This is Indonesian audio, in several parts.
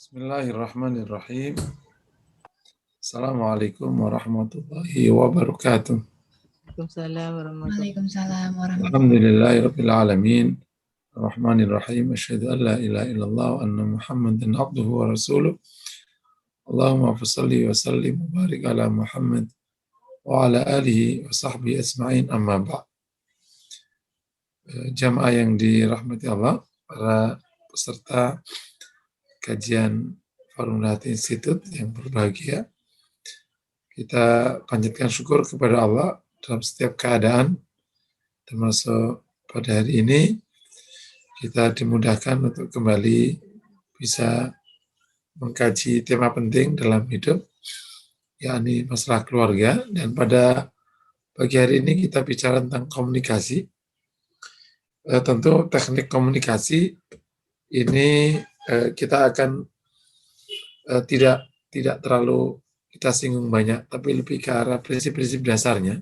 Bismillahirrahmanirrahim. Assalamualaikum warahmatullahi wabarakatuh. Waalaikumsalam warahmatullahi Alhamdulillahirabbil alamin. Arrahmanirrahim. Asyhadu an la ilaha illallah wa anna Muhammadan abduhu wa rasuluh. Allahumma shalli wa sallim wa barik ala Muhammad wa ala alihi wa sahbihi ajma'in, amma ba'd. Jamaah yang dirahmati Allah, para peserta kajian Farunat Institute yang berbahagia, kita panjatkan syukur kepada Allah dalam setiap keadaan, termasuk pada hari ini kita dimudahkan untuk kembali bisa mengkaji tema penting dalam hidup, yakni masalah keluarga. Dan pada pagi hari ini kita bicara tentang komunikasi. Tentu teknik komunikasi ini kita akan tidak terlalu kita singgung banyak, tapi lebih ke arah prinsip-prinsip dasarnya.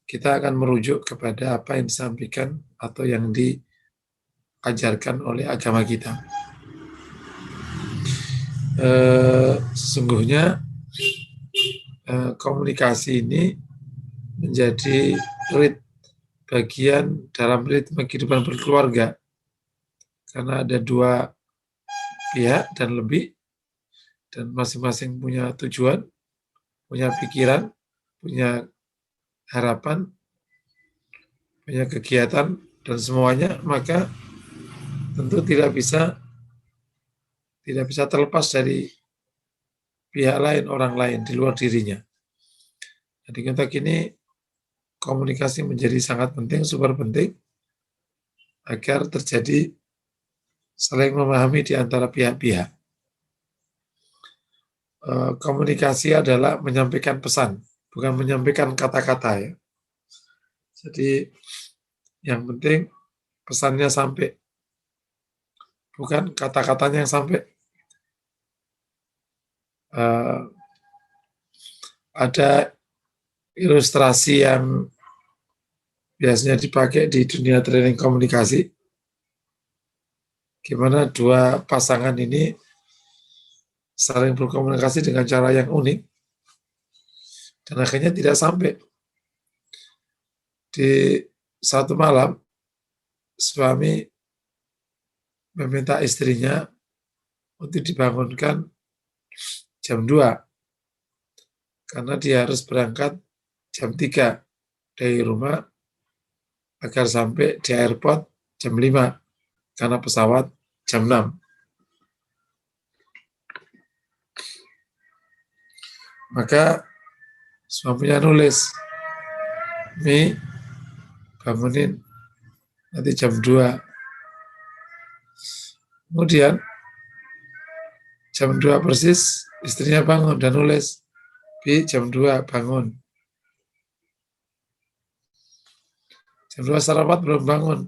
Kita akan merujuk kepada apa yang disampaikan atau yang diajarkan oleh agama kita. Sesungguhnya komunikasi ini menjadi bagian dalam ritme kehidupan berkeluarga, karena ada dua pihak dan lebih, dan masing-masing punya tujuan, punya pikiran, punya harapan, punya kegiatan, dan semuanya maka tentu tidak bisa terlepas dari pihak lain, orang lain di luar dirinya. Jadi konteks ini komunikasi menjadi sangat penting, super penting, agar terjadi saling memahami di antara pihak-pihak. Komunikasi adalah menyampaikan pesan, bukan menyampaikan kata-kata ya. Jadi yang penting pesannya sampai, bukan kata-katanya yang sampai. Ada ilustrasi yang biasanya dipakai di dunia training komunikasi, gimana dua pasangan ini saling berkomunikasi dengan cara yang unik, dan akhirnya tidak sampai. Di satu malam, suami meminta istrinya untuk dibangunkan jam 2, karena dia harus berangkat jam 3 dari rumah agar sampai di airport jam 5, karena pesawat jam 6. Maka suaminya nulis, "Mi, bangunin nanti jam 2. Kemudian jam 2 persis istrinya bangun dan nulis, "Bi, jam 2 bangun." Jam 2 sarapan belum bangun,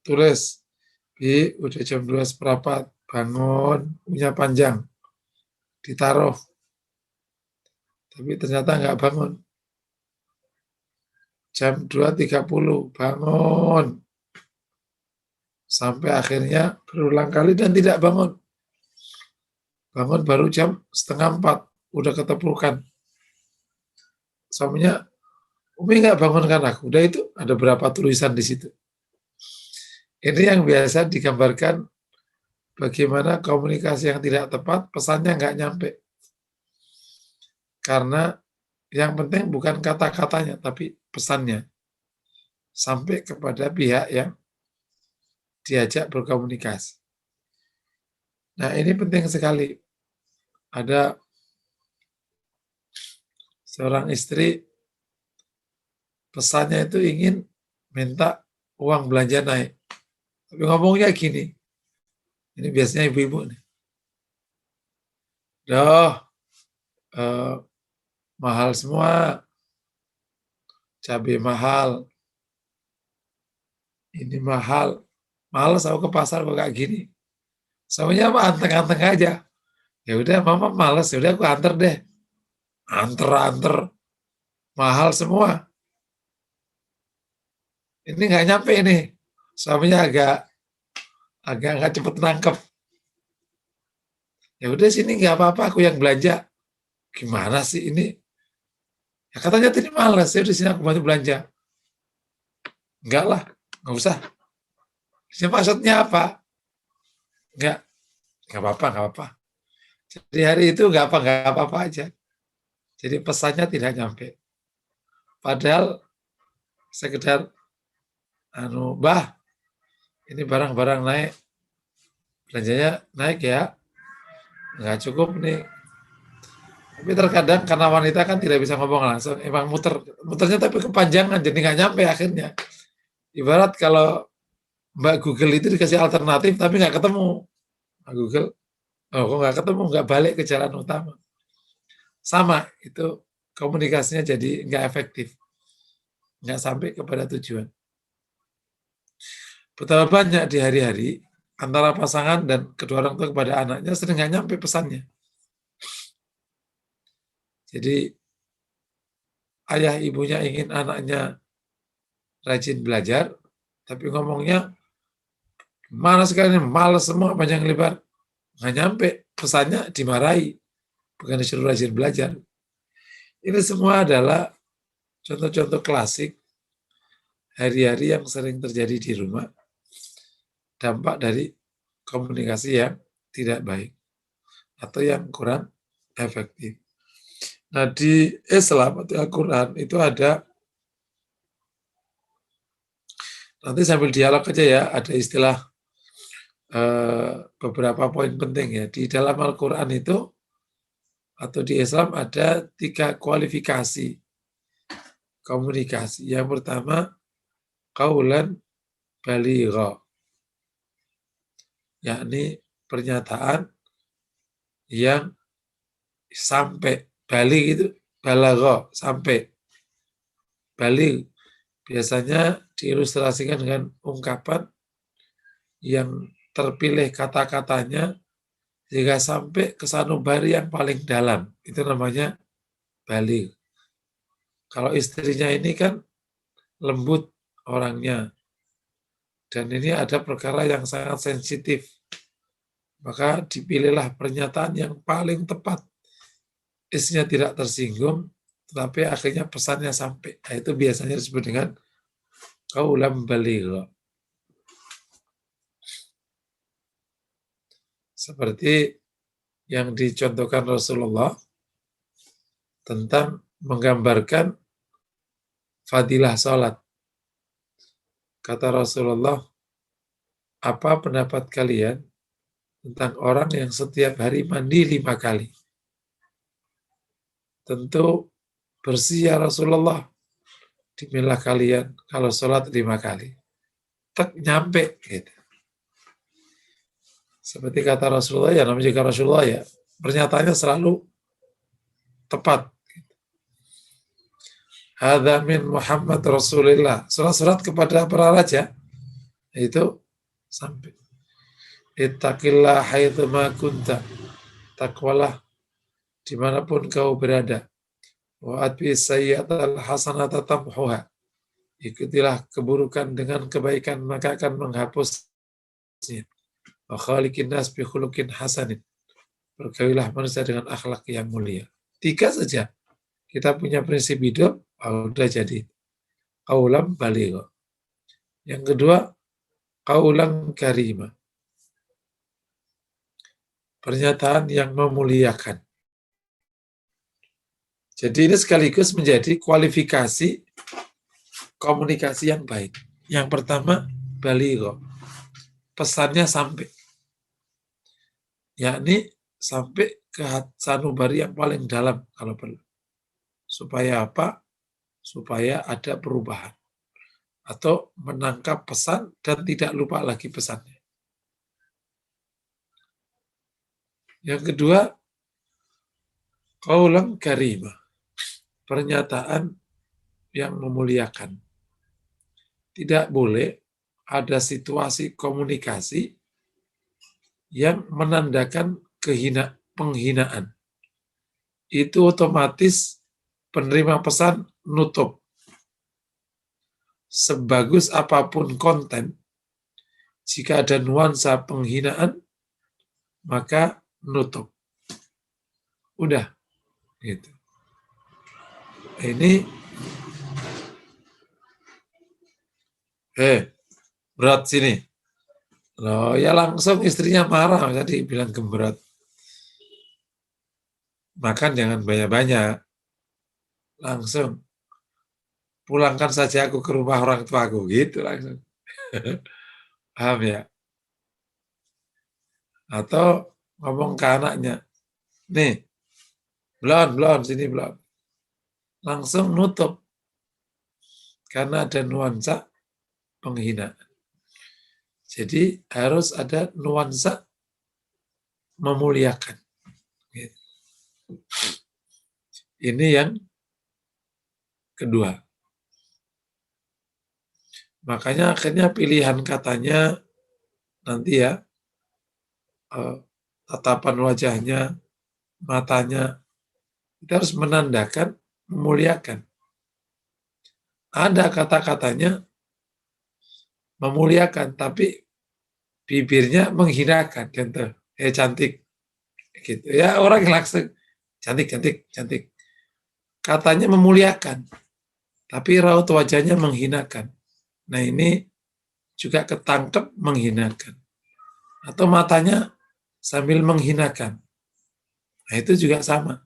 tulis, "Bi, udah jam 2 seperempat, bangun, punya panjang." Ditaruh. Tapi ternyata nggak bangun. Jam 2.30, bangun. Sampai akhirnya berulang kali dan tidak bangun. Bangun baru jam 3:30, udah ketepukan. Suaminya, "Umi nggak bangunkan aku." Udah, itu ada berapa tulisan di situ. Ini yang biasa digambarkan bagaimana komunikasi yang tidak tepat, pesannya nggak nyampe. Karena yang penting bukan kata-katanya, tapi pesannya. Sampai kepada pihak yang diajak berkomunikasi. Nah, ini penting sekali. Ada seorang istri, pesannya itu ingin minta uang belanja naik. Tapi ngomongnya gini, ini biasanya ibu-ibu nih, mahal semua, cabai mahal, ini mahal, males aku ke pasar kok kayak gini. Soalnya mah anteng-anteng aja. Ya udah, mama males, ya udah aku anter deh. Anter, mahal semua. Ini nggak nyampe ini. Suaminya agak nggak cepet nangkep. Ya udah sini nggak apa-apa, aku yang belanja. Gimana sih ini? Ya katanya tadi malas, ya udah sini aku bantu belanja. Enggak lah, nggak usah. Ini maksudnya apa? Nggak apa-apa, nggak apa-apa. Jadi hari itu nggak apa-apa aja. Jadi pesannya tidak nyampe. Padahal sekedar, Bah, ini barang-barang naik, belanjanya naik ya, nggak cukup nih. Tapi terkadang karena wanita kan tidak bisa ngomong langsung, emang muternya tapi kepanjangan, jadi nggak nyampe akhirnya. Ibarat kalau Mbak Google itu dikasih alternatif tapi nggak ketemu. Mbak Google, oh kok nggak ketemu, nggak balik ke jalan utama. Sama, itu komunikasinya jadi nggak efektif, nggak sampai kepada tujuan. Betapa banyak di hari-hari antara pasangan dan kedua orang tua kepada anaknya sering nggak nyampe pesannya. Jadi ayah ibunya ingin anaknya rajin belajar, tapi ngomongnya mana sekali, malas semua panjang lebar, nggak nyampe pesannya, dimarahi, bukan disuruh rajin belajar. Ini semua adalah contoh-contoh klasik hari-hari yang sering terjadi di rumah, dampak dari komunikasi yang tidak baik atau yang kurang efektif. Nah, di Islam atau Al-Quran itu ada, nanti sambil dialog aja ya, ada istilah beberapa poin penting ya. Di dalam Al-Quran itu atau di Islam ada 3 kualifikasi komunikasi. Yang pertama, qaulan baligha, yakni pernyataan yang sampai, balik itu balagha, sampai. Balik biasanya diilustrasikan dengan ungkapan yang terpilih kata-katanya jika sampai ke sanubari yang paling dalam. Itu namanya balik. Kalau istrinya ini kan lembut orangnya, dan ini ada perkara yang sangat sensitif, maka dipilihlah pernyataan yang paling tepat. Istrinya tidak tersinggung, tetapi akhirnya pesannya sampai. Nah, itu biasanya disebut dengan qaulan baligha. Seperti yang dicontohkan Rasulullah tentang menggambarkan fadilah salat. Kata Rasulullah, apa pendapat kalian tentang orang yang setiap hari mandi 5 kali? Tentu bersih ya Rasulullah. Dimilah kalian kalau sholat 5 kali. Tak nyampe gitu. Seperti kata Rasulullah, ya namanya juga Rasulullah ya, pernyataannya selalu tepat. Hadza min Muhammad Rasulillah. Surat-surat kepada para raja itu sampai. Ittaqillah haitsu ma kunta. Takwalah dimanapun kau berada. Wa atbi sayyi'atal hasanata tamhuha. Ikutilah keburukan dengan kebaikan, maka akan menghapusnya. Wa khaliqin nas bi khuluqin hasanin. Bergawilah manusia dengan akhlak yang mulia. 3 saja. Kita punya prinsip hidup, udah jadi. Qaulan baligha. Yang kedua, qaulan karima. Pernyataan yang memuliakan. Jadi ini sekaligus menjadi kualifikasi komunikasi yang baik. Yang pertama, baligha. Pesannya sampai. Yakni sampai ke sanubari yang paling dalam kalau perlu. Supaya apa? Supaya ada perubahan. Atau menangkap pesan dan tidak lupa lagi pesannya. Yang kedua, qaulan karima. Pernyataan yang memuliakan. Tidak boleh ada situasi komunikasi yang menandakan penghinaan. Itu otomatis penerima pesan nutup. Sebagus apapun konten, jika ada nuansa penghinaan, maka nutup. Udah, gitu. Ini, berat sini. Loh, ya langsung istrinya marah, tadi bilang gemberat. Makan jangan banyak-banyak. Langsung. Pulangkan saja aku ke rumah orang tuaku, gitu langsung. Paham ya? Atau ngomong ke anaknya, nih, belum, sini belum. Langsung nutup. Karena ada nuansa penghinaan. Jadi harus ada nuansa memuliakan. Ini yang kedua. Makanya akhirnya pilihan katanya nanti ya, tatapan wajahnya, matanya, kita harus menandakan, memuliakan. Ada kata-katanya memuliakan, tapi bibirnya menghinakan, contoh, cantik, gitu. Ya orang langsung cantik. Katanya memuliakan, tapi raut wajahnya menghinakan. Nah ini juga ketangkep menghinakan. Atau matanya sambil menghinakan. Nah itu juga sama.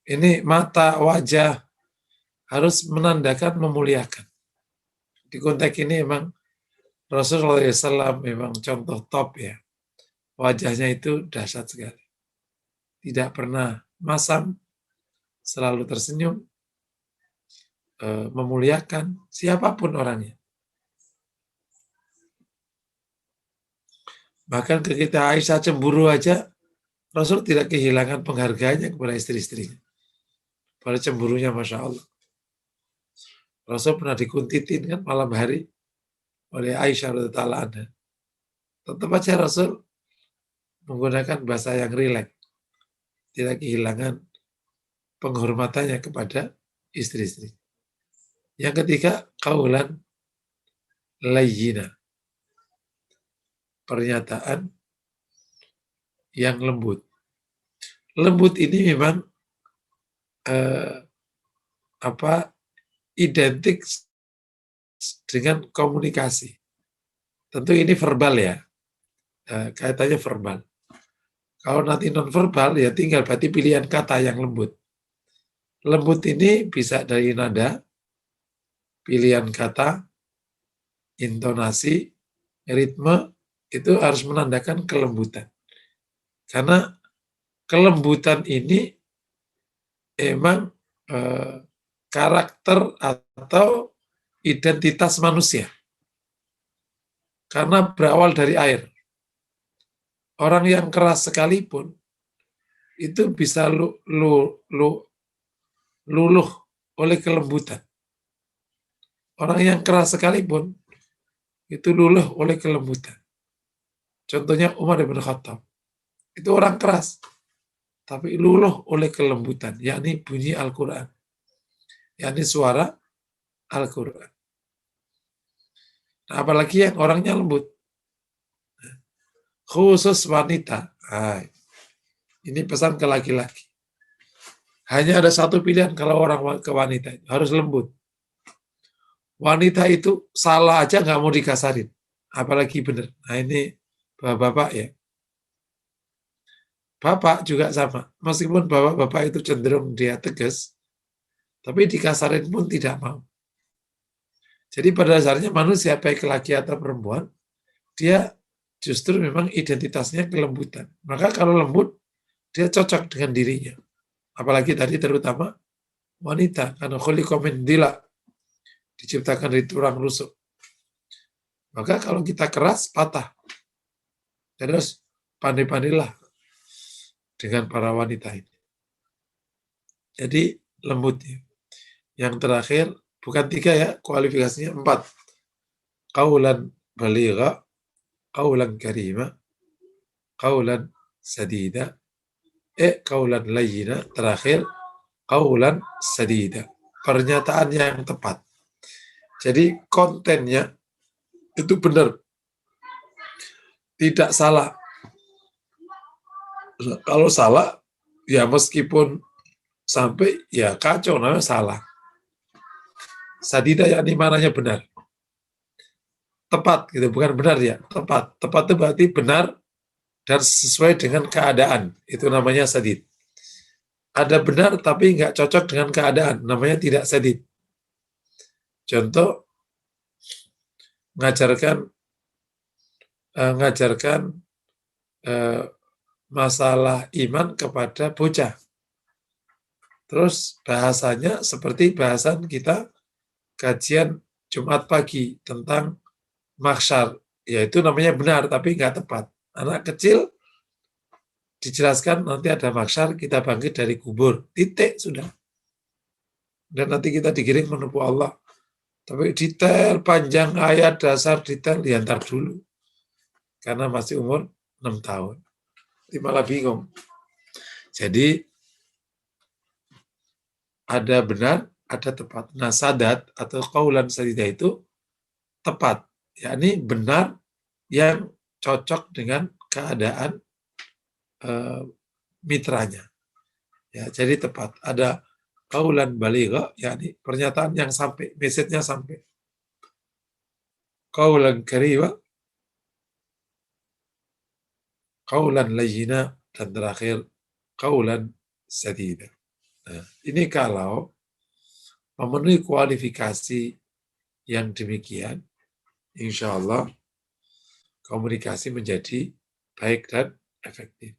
Ini mata, wajah harus menandakan memuliakan. Di konteks ini memang Rasulullah SAW memang contoh top ya. Wajahnya itu dahsyat sekali. Tidak pernah masam, selalu tersenyum, memuliakan siapapun orangnya. Bahkan ketika Aisyah cemburu aja, Rasul tidak kehilangan penghargaannya kepada istri-istrinya. Pada cemburunya, Masya Allah. Rasul pernah dikuntitin kan malam hari oleh Aisyah radhiyallahu anha. Tetap aja Rasul menggunakan bahasa yang rileks, tidak kehilangan penghormatannya kepada istri-istri. Yang ketiga, qaulan layyina, pernyataan yang lembut. Lembut ini memang identik dengan komunikasi. Tentu ini verbal ya, kaitannya verbal. Kalau nanti non verbal ya tinggal berarti pilihan kata yang lembut. Lembut ini bisa dari nada, pilihan kata, intonasi, ritme, itu harus menandakan kelembutan. Karena kelembutan ini emang karakter atau identitas manusia. Karena berawal dari air. Orang yang keras sekalipun itu bisa luluh oleh kelembutan. Orang yang keras sekalipun itu luluh oleh kelembutan. Contohnya Umar bin Khattab. Itu orang keras, tapi luluh oleh kelembutan, yakni bunyi Al-Quran. Yakni suara Al-Quran. Nah, apalagi yang orangnya lembut. Khusus wanita. Nah, ini pesan ke laki-laki. Hanya ada satu pilihan kalau orang ke wanita. Harus lembut. Wanita itu salah aja nggak mau dikasarin. Apalagi benar. Nah ini bapak-bapak ya. Bapak juga sama. Meskipun bapak-bapak itu cenderung dia tegas, tapi dikasarin pun tidak mau. Jadi pada dasarnya manusia, baik laki atau perempuan, dia justru memang identitasnya kelembutan. Maka kalau lembut, dia cocok dengan dirinya. Apalagi tadi terutama wanita, karena khuliqa min dila, diciptakan dari tulang rusuk. Maka kalau kita keras, patah. Terus pandai-pandailah dengan para wanita ini. Jadi lembut ya. Yang terakhir, bukan 3 ya, kualifikasinya 4. Qaulan baligha, qaulan karima, qaulan sadida, qaulan layyina, terakhir qaulan sadida. Pernyataan yang tepat. Jadi kontennya itu benar. Tidak salah. Nah, kalau salah, ya meskipun sampai, ya kacau, namanya salah. Sadida yakni mananya benar. Tepat, gitu, bukan benar ya, tepat. Tepat itu berarti benar dan sesuai dengan keadaan. Itu namanya sadid. Ada benar tapi nggak cocok dengan keadaan, namanya tidak sadid. Contoh, ngajarkan masalah iman kepada bocah. Terus bahasanya seperti bahasan kita kajian Jumat pagi tentang mahsyar. Ya itu namanya benar tapi nggak tepat. Anak kecil dijelaskan nanti ada mahsyar, kita bangkit dari kubur. Titik sudah. Dan nanti kita digiring menempuh Allah. Tapi detail, panjang, ayat, dasar, detail, diantar dulu. Karena masih umur 6 tahun. Jadi malah bingung. Jadi ada benar, ada tepat. Nah, sadat atau qaulan sadida itu tepat. Yakni benar yang cocok dengan keadaan mitranya. Ya, jadi tepat. Ada qaulan baligha, yakni pernyataan yang sampai, message-nya sampai. Qaulan karima, qaulan layyina, dan terakhir qaulan sadida. Nah, ini kalau memenuhi kualifikasi yang demikian, insya Allah komunikasi menjadi baik dan efektif.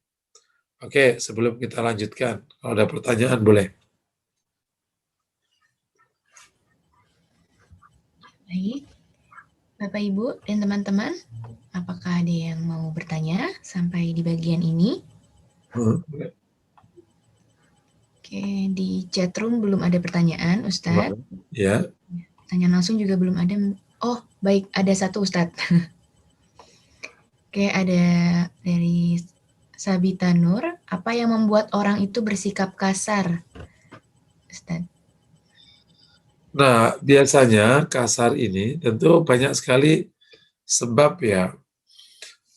Oke, sebelum kita lanjutkan, kalau ada pertanyaan boleh. Baik, Bapak Ibu dan teman-teman, apakah ada yang mau bertanya sampai di bagian ini? Oke, di chatroom belum ada pertanyaan, Ustadz. Ya. Pertanyaan langsung juga belum ada. Oh, baik, ada satu, Ustadz. Oke, ada dari Sabita Nur. Apa yang membuat orang itu bersikap kasar, Ustadz? Nah, biasanya kasar ini tentu banyak sekali sebab ya,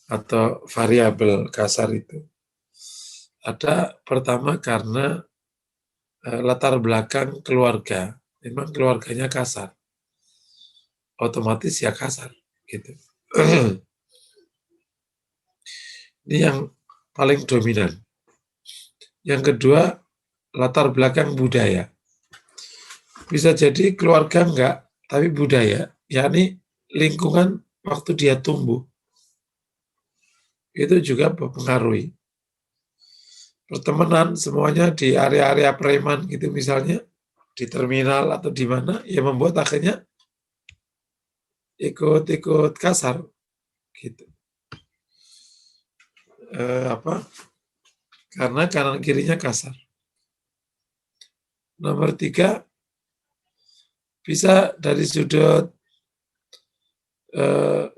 atau variabel kasar itu. Ada pertama karena latar belakang keluarga, memang keluarganya kasar. Otomatis ya kasar, gitu. Ini yang paling dominan. Yang kedua, latar belakang budaya. Bisa jadi keluarga enggak, tapi budaya, yakni lingkungan waktu dia tumbuh, itu juga mempengaruhi. Pertemanan semuanya di area-area preman gitu misalnya, di terminal atau di mana, ya membuat akhirnya ikut kasar, gitu. Karena kanan kirinya kasar. Nomor 3, bisa dari sudut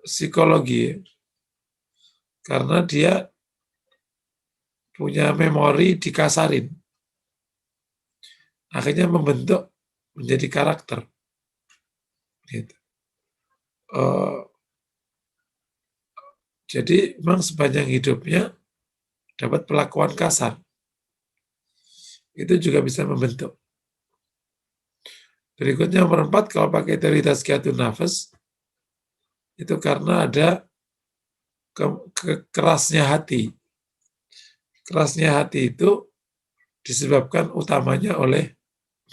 psikologi, karena dia punya memori dikasarin, akhirnya membentuk menjadi karakter. Gitu. Jadi memang sepanjang hidupnya dapat perlakuan kasar. Itu juga bisa membentuk. Berikutnya nomor 4, kalau pakai teori tazkiyatun nafas, itu karena ada kerasnya hati. Kerasnya hati itu disebabkan utamanya oleh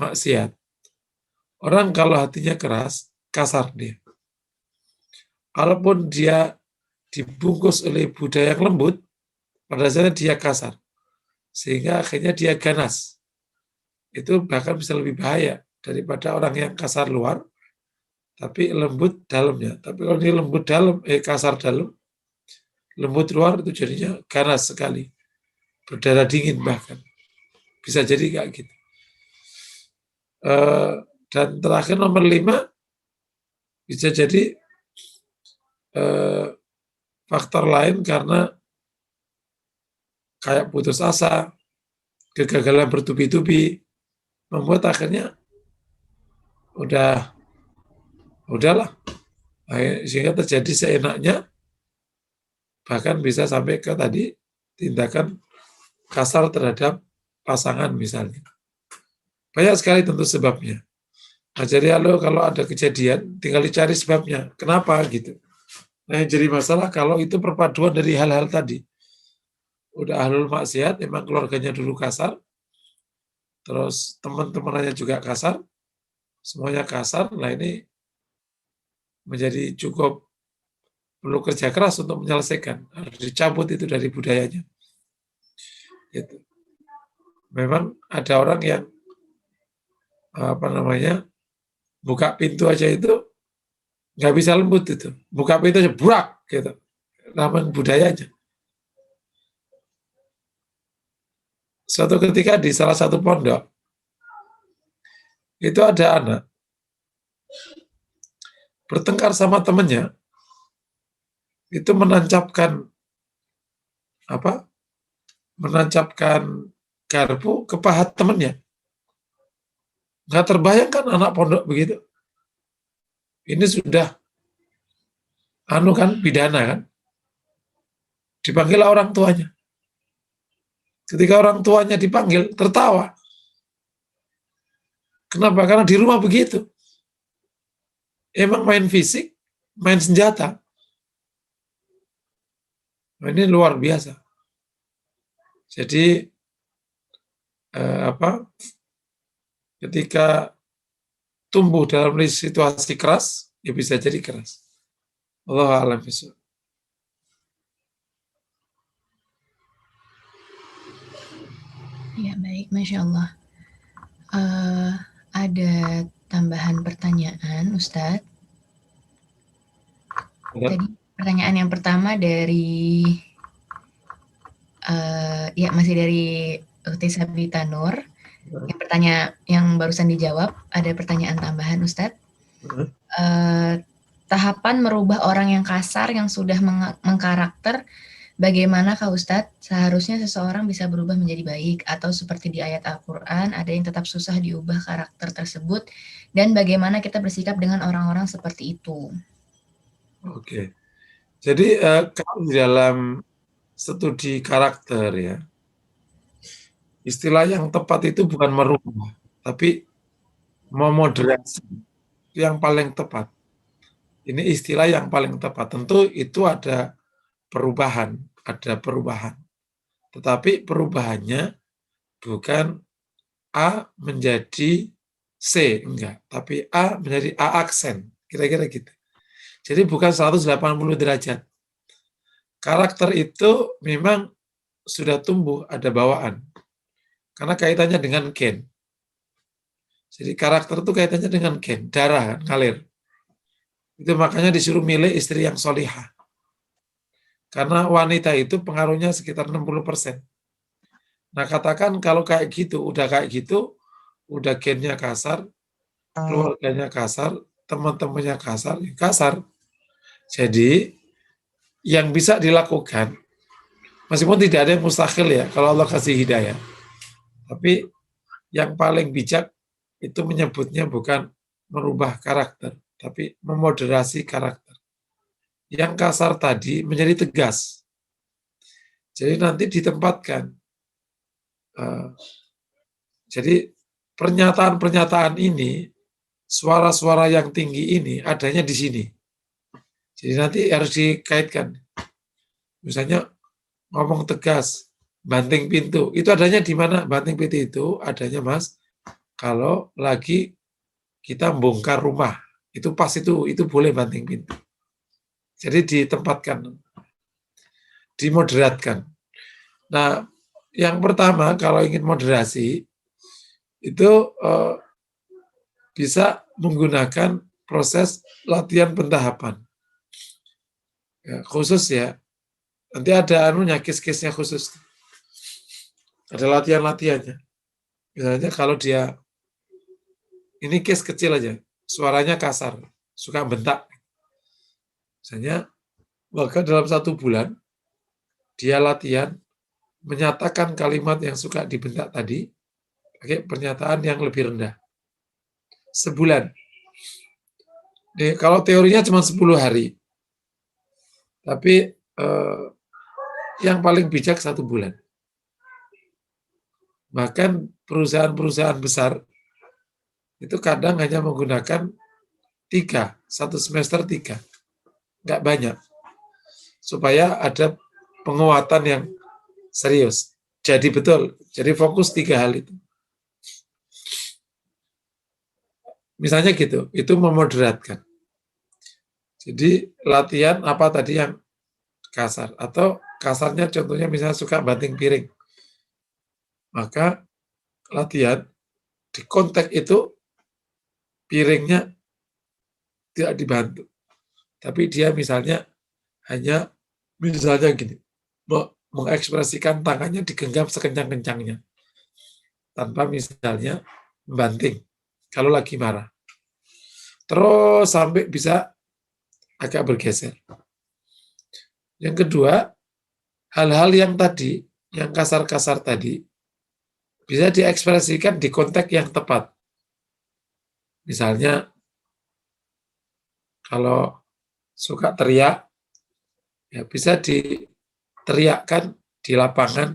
maksiat. Orang kalau hatinya keras, kasar dia. Kalaupun dia dibungkus oleh budaya yang lembut, pada dasarnya dia kasar. Sehingga akhirnya dia ganas. Itu bahkan bisa lebih bahaya daripada orang yang kasar luar, tapi lembut dalamnya. Tapi kalau ini lembut dalam, kasar dalam, lembut luar, itu jadinya ganas sekali. Berdarah dingin bahkan. Bisa jadi kayak gitu. Dan terakhir nomor 5, bisa jadi faktor lain karena kayak putus asa, kegagalan bertubi-tubi, membuat akhirnya udahlah, sehingga terjadi seenaknya, bahkan bisa sampai ke tadi tindakan kasar terhadap pasangan misalnya. Banyak sekali tentu sebabnya. Nah, jadi kalau ada kejadian, tinggal dicari sebabnya. Kenapa gitu. Nah, yang jadi masalah kalau itu perpaduan dari hal-hal tadi. Udah ahlul maksiat, emang keluarganya dulu kasar, terus teman-temannya juga kasar, semuanya kasar. Nah, ini menjadi cukup perlu kerja keras untuk menyelesaikan. Harus dicabut itu dari budayanya. Gitu. Memang ada orang yang buka pintu aja itu nggak bisa lembut itu. Buka pintu aja burak gitu. Namanya budayanya. Suatu ketika di salah satu pondok itu ada anak bertengkar sama temennya, itu menancapkan garpu ke paha temennya. Nggak terbayangkan anak pondok begitu. Ini sudah pidana kan. Dipanggil orang tuanya. Ketika orang tuanya dipanggil, tertawa. Kenapa? Karena di rumah begitu. Emang main fisik, main senjata. Nah, ini luar biasa. Jadi ketika tumbuh dalam situasi keras, ya bisa jadi keras. Wallahu a'lam bishawab. Ya, baik, Masya Allah. Ada tambahan pertanyaan, Ustadz. Tadi pertanyaan yang pertama dari masih dari Ukti Sabita Nur. Yang yang barusan dijawab, ada pertanyaan tambahan, Ustadz. Tahapan merubah orang yang kasar yang sudah mengkarakter, bagaimana Kak Ustadz? Seharusnya seseorang bisa berubah menjadi baik, atau seperti di ayat Al-Quran, ada yang tetap susah diubah karakter tersebut, dan bagaimana kita bersikap dengan orang-orang seperti itu? Oke. Jadi kalau di dalam studi karakter ya, istilah yang tepat itu bukan merubah, tapi memoderasi. Itu yang paling tepat. Ini istilah yang paling tepat. Tentu itu ada perubahan. Tetapi perubahannya bukan A menjadi C, enggak. Tapi A menjadi A aksen, kira-kira gitu. Jadi bukan 180 derajat. Karakter itu memang sudah tumbuh, ada bawaan. Karena kaitannya dengan gen. Jadi karakter itu kaitannya dengan gen, darah kan, ngalir. Itu makanya disuruh milih istri yang solihah. Karena wanita itu pengaruhnya sekitar 60%. Nah, katakan kalau kayak gitu, udah gennya kasar, keluarganya kasar, teman-temannya kasar, ya kasar. Jadi, yang bisa dilakukan, meskipun tidak ada yang mustahil ya, kalau Allah kasih hidayah. Tapi yang paling bijak itu menyebutnya bukan merubah karakter, tapi memoderasi karakter. Yang kasar tadi menjadi tegas. Jadi nanti ditempatkan. Jadi pernyataan-pernyataan ini, suara-suara yang tinggi ini adanya di sini. Jadi nanti harus dikaitkan. Misalnya ngomong tegas, banting pintu. Itu adanya di mana? Banting pintu itu adanya, Mas, kalau lagi kita bongkar rumah. Itu pas itu boleh banting pintu. Jadi ditempatkan, dimoderatkan. Nah, yang pertama kalau ingin moderasi itu bisa menggunakan proses latihan pentahapan. Ya, khusus ya. Nanti ada case-case-nya khusus. Ada latihan-latihannya. Misalnya kalau dia ini case kecil aja, suaranya kasar, suka bentak. Misalnya, maka dalam 1 bulan dia latihan menyatakan kalimat yang suka dibentak tadi pakai pernyataan yang lebih rendah. Sebulan. Nih, kalau teorinya cuma 10 hari. Tapi yang paling bijak 1 bulan. Bahkan perusahaan-perusahaan besar itu kadang hanya menggunakan 3, 1 semester 3, nggak banyak, supaya ada penguatan yang serius. Jadi betul, jadi fokus 3 hal itu. Misalnya gitu, itu memoderatkan. Jadi latihan apa tadi yang kasar, atau kasarnya contohnya misalnya suka banting piring, maka latihan di konteks itu piringnya tidak dibantu, tapi dia misalnya hanya misalnya gini, mengekspresikan tangannya digenggam sekencang-kencangnya, tanpa misalnya membanting kalau lagi marah. Terus sampai bisa agak bergeser. Yang kedua, hal-hal yang tadi, yang kasar-kasar tadi, bisa diekspresikan di konteks yang tepat. Misalnya, kalau suka teriak, ya bisa diteriakkan di lapangan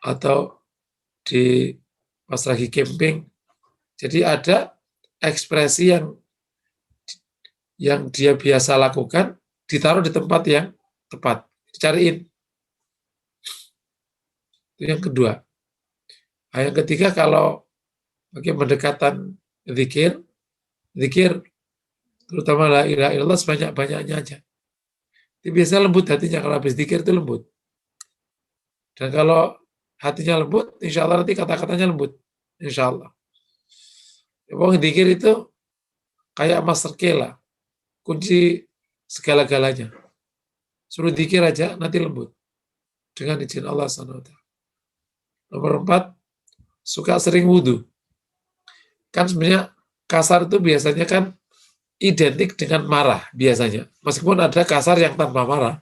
atau di pas lagi camping. Jadi ada ekspresi yang dia biasa lakukan ditaruh di tempat yang tepat, dicariin. Itu yang kedua. Nah, yang ketiga, kalau bagi pendekatan zikir terutama la ilaha illallah sebanyak-banyaknya aja. Itu biasanya lembut hatinya kalau habis zikir itu lembut. Dan kalau hatinya lembut, insya Allah nanti kata-katanya lembut. Insya Allah. Pokoknya zikir itu kayak master key lah. Kunci segala-galanya. Suruh zikir aja, nanti lembut. Dengan izin Allah SWT. Nomor 4, suka sering wudhu. Kan sebenarnya kasar itu biasanya kan identik dengan marah biasanya. Meskipun ada kasar yang tanpa marah,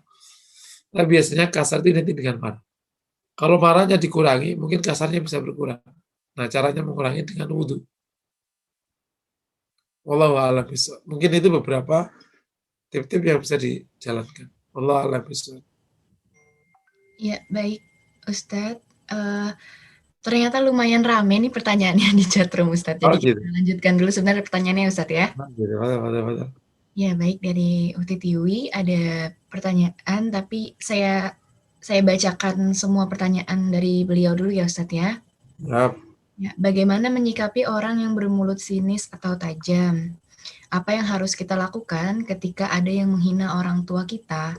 tapi biasanya kasar itu identik dengan marah. Kalau marahnya dikurangi, mungkin kasarnya bisa berkurang. Nah, caranya mengurangi dengan wudhu. Wallahu a'lam bishawab. Mungkin itu beberapa tip-tip yang bisa dijalankan. Wallahu a'lam bishawab. Ya, baik, Ustadz. Ternyata lumayan rame nih pertanyaannya di chatroom, Ustadz. Jadi gitu. kita lanjutkan dulu sebenarnya pertanyaannya, Ustadz ya. Gitu. Ya, baik, dari Uti Tiwi ada pertanyaan, tapi saya bacakan semua pertanyaan dari beliau dulu ya, Ustadz ya. Yap. Ya, bagaimana menyikapi orang yang bermulut sinis atau tajam? Apa yang harus kita lakukan ketika ada yang menghina orang tua kita?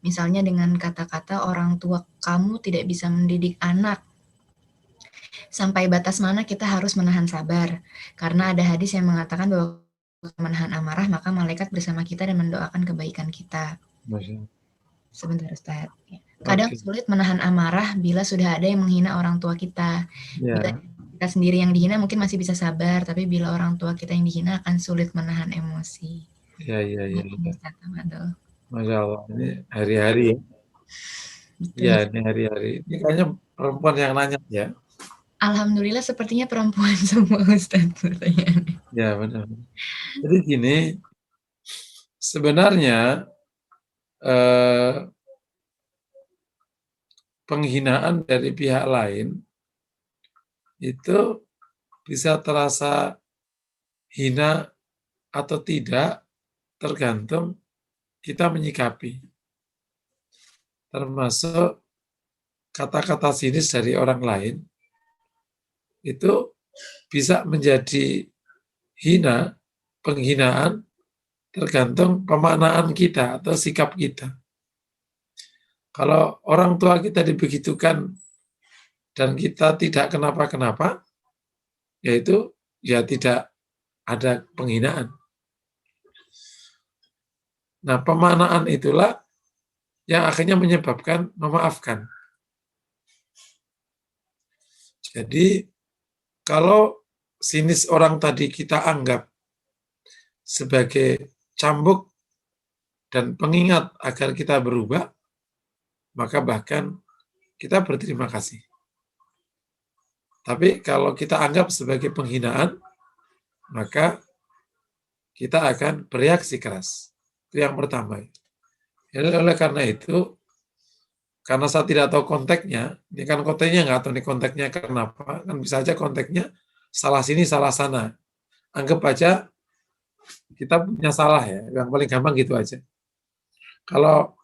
Misalnya dengan kata-kata orang tua kamu tidak bisa mendidik anak. Sampai batas mana kita harus menahan sabar? Karena ada hadis yang mengatakan bahwa menahan amarah, maka malaikat bersama kita dan mendoakan kebaikan kita. Sebentar, Ustaz. Kadang sulit menahan amarah bila sudah ada yang menghina orang tua kita. Bila kita sendiri yang dihina mungkin masih bisa sabar, tapi bila orang tua kita yang dihina akan sulit menahan emosi. Iya. Ustaz, Masya Allah, ini hari-hari ya. Iya, ini hari-hari. Ini kayaknya perempuan yang nanya ya. Alhamdulillah sepertinya perempuan semua, Ustaz, pertanyaannya. Ya, benar. Jadi gini, sebenarnya penghinaan dari pihak lain itu bisa terasa hina atau tidak tergantung kita menyikapi. Termasuk kata-kata sinis dari orang lain itu bisa menjadi hina, penghinaan, tergantung pemaknaan kita atau sikap kita. Kalau orang tua kita dibegitukan dan kita tidak kenapa-kenapa, yaitu ya tidak ada penghinaan. Nah, pemaknaan itulah yang akhirnya menyebabkan memaafkan. Jadi, kalau sinis orang tadi kita anggap sebagai cambuk dan pengingat agar kita berubah, maka bahkan kita berterima kasih. Tapi kalau kita anggap sebagai penghinaan, maka kita akan bereaksi keras. Itu yang pertama. Oleh karena itu, karena saya tidak tahu konteksnya, ini kan konteksnya nggak tahu nih konteksnya kenapa, kan bisa aja konteksnya salah sini, salah sana. Anggap aja kita punya salah ya, yang paling gampang gitu aja. Kalau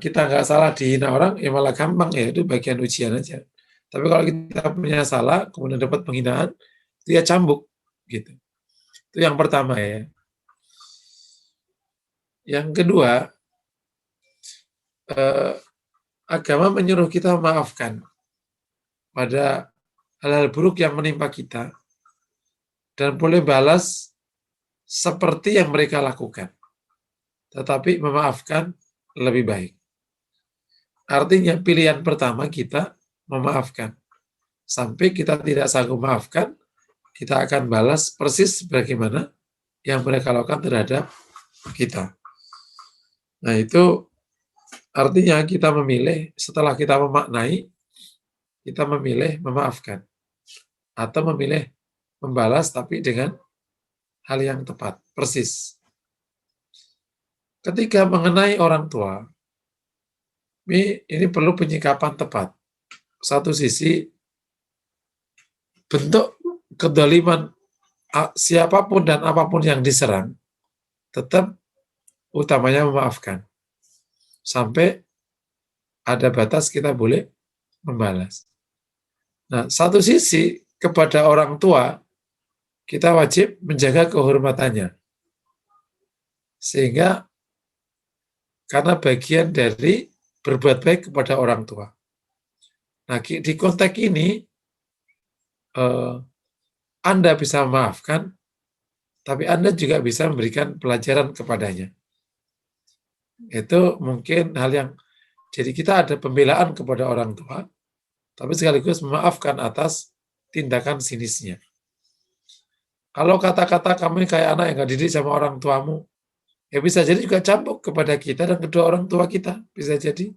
kita nggak salah dihina orang, ya malah gampang ya, itu bagian ujian aja. Tapi kalau kita punya salah, kemudian dapat penghinaan, dia cambuk, gitu. Itu yang pertama ya. Yang kedua, agama menyuruh kita memaafkan pada hal-hal buruk yang menimpa kita, dan boleh balas seperti yang mereka lakukan. Tetapi memaafkan lebih baik. Artinya pilihan pertama kita memaafkan. Sampai kita tidak sanggup memaafkan, kita akan balas persis sebagaimana yang mereka lakukan terhadap kita. Nah itu artinya kita memilih, setelah kita memaknai, kita memilih memaafkan. Atau memilih membalas tapi dengan hal yang tepat, persis. Ketika mengenai orang tua, ini perlu penyikapan tepat. Satu sisi, bentuk kedoliman siapapun dan apapun yang diserang, tetap utamanya memaafkan. Sampai ada batas kita boleh membalas. Nah, satu sisi kepada orang tua, kita wajib menjaga kehormatannya. Sehingga karena bagian dari berbuat baik kepada orang tua. Nah, di konteks ini, Anda bisa memaafkan, tapi Anda juga bisa memberikan pelajaran kepadanya. Itu mungkin hal yang, jadi kita ada pembelaan kepada orang tua, tapi sekaligus memaafkan atas tindakan sinisnya. Kalau kata-kata kamu kayak anak yang gak didik sama orang tuamu, ya bisa jadi juga cambuk kepada kita dan kedua orang tua kita, bisa jadi.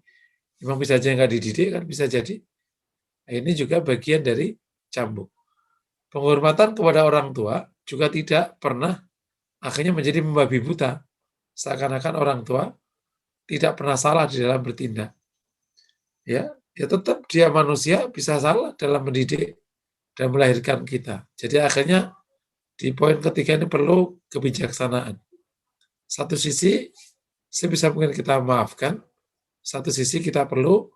Memang bisa aja nggak dididik kan, bisa jadi. Nah, ini juga bagian dari cambuk. Penghormatan kepada orang tua juga tidak pernah akhirnya menjadi membabi buta. Seakan-akan orang tua tidak pernah salah di dalam bertindak. Ya tetap dia manusia bisa salah dalam mendidik dan melahirkan kita. Jadi akhirnya di poin ketiga ini perlu kebijaksanaan. Satu sisi sebisa mungkin kita maafkan, satu sisi kita perlu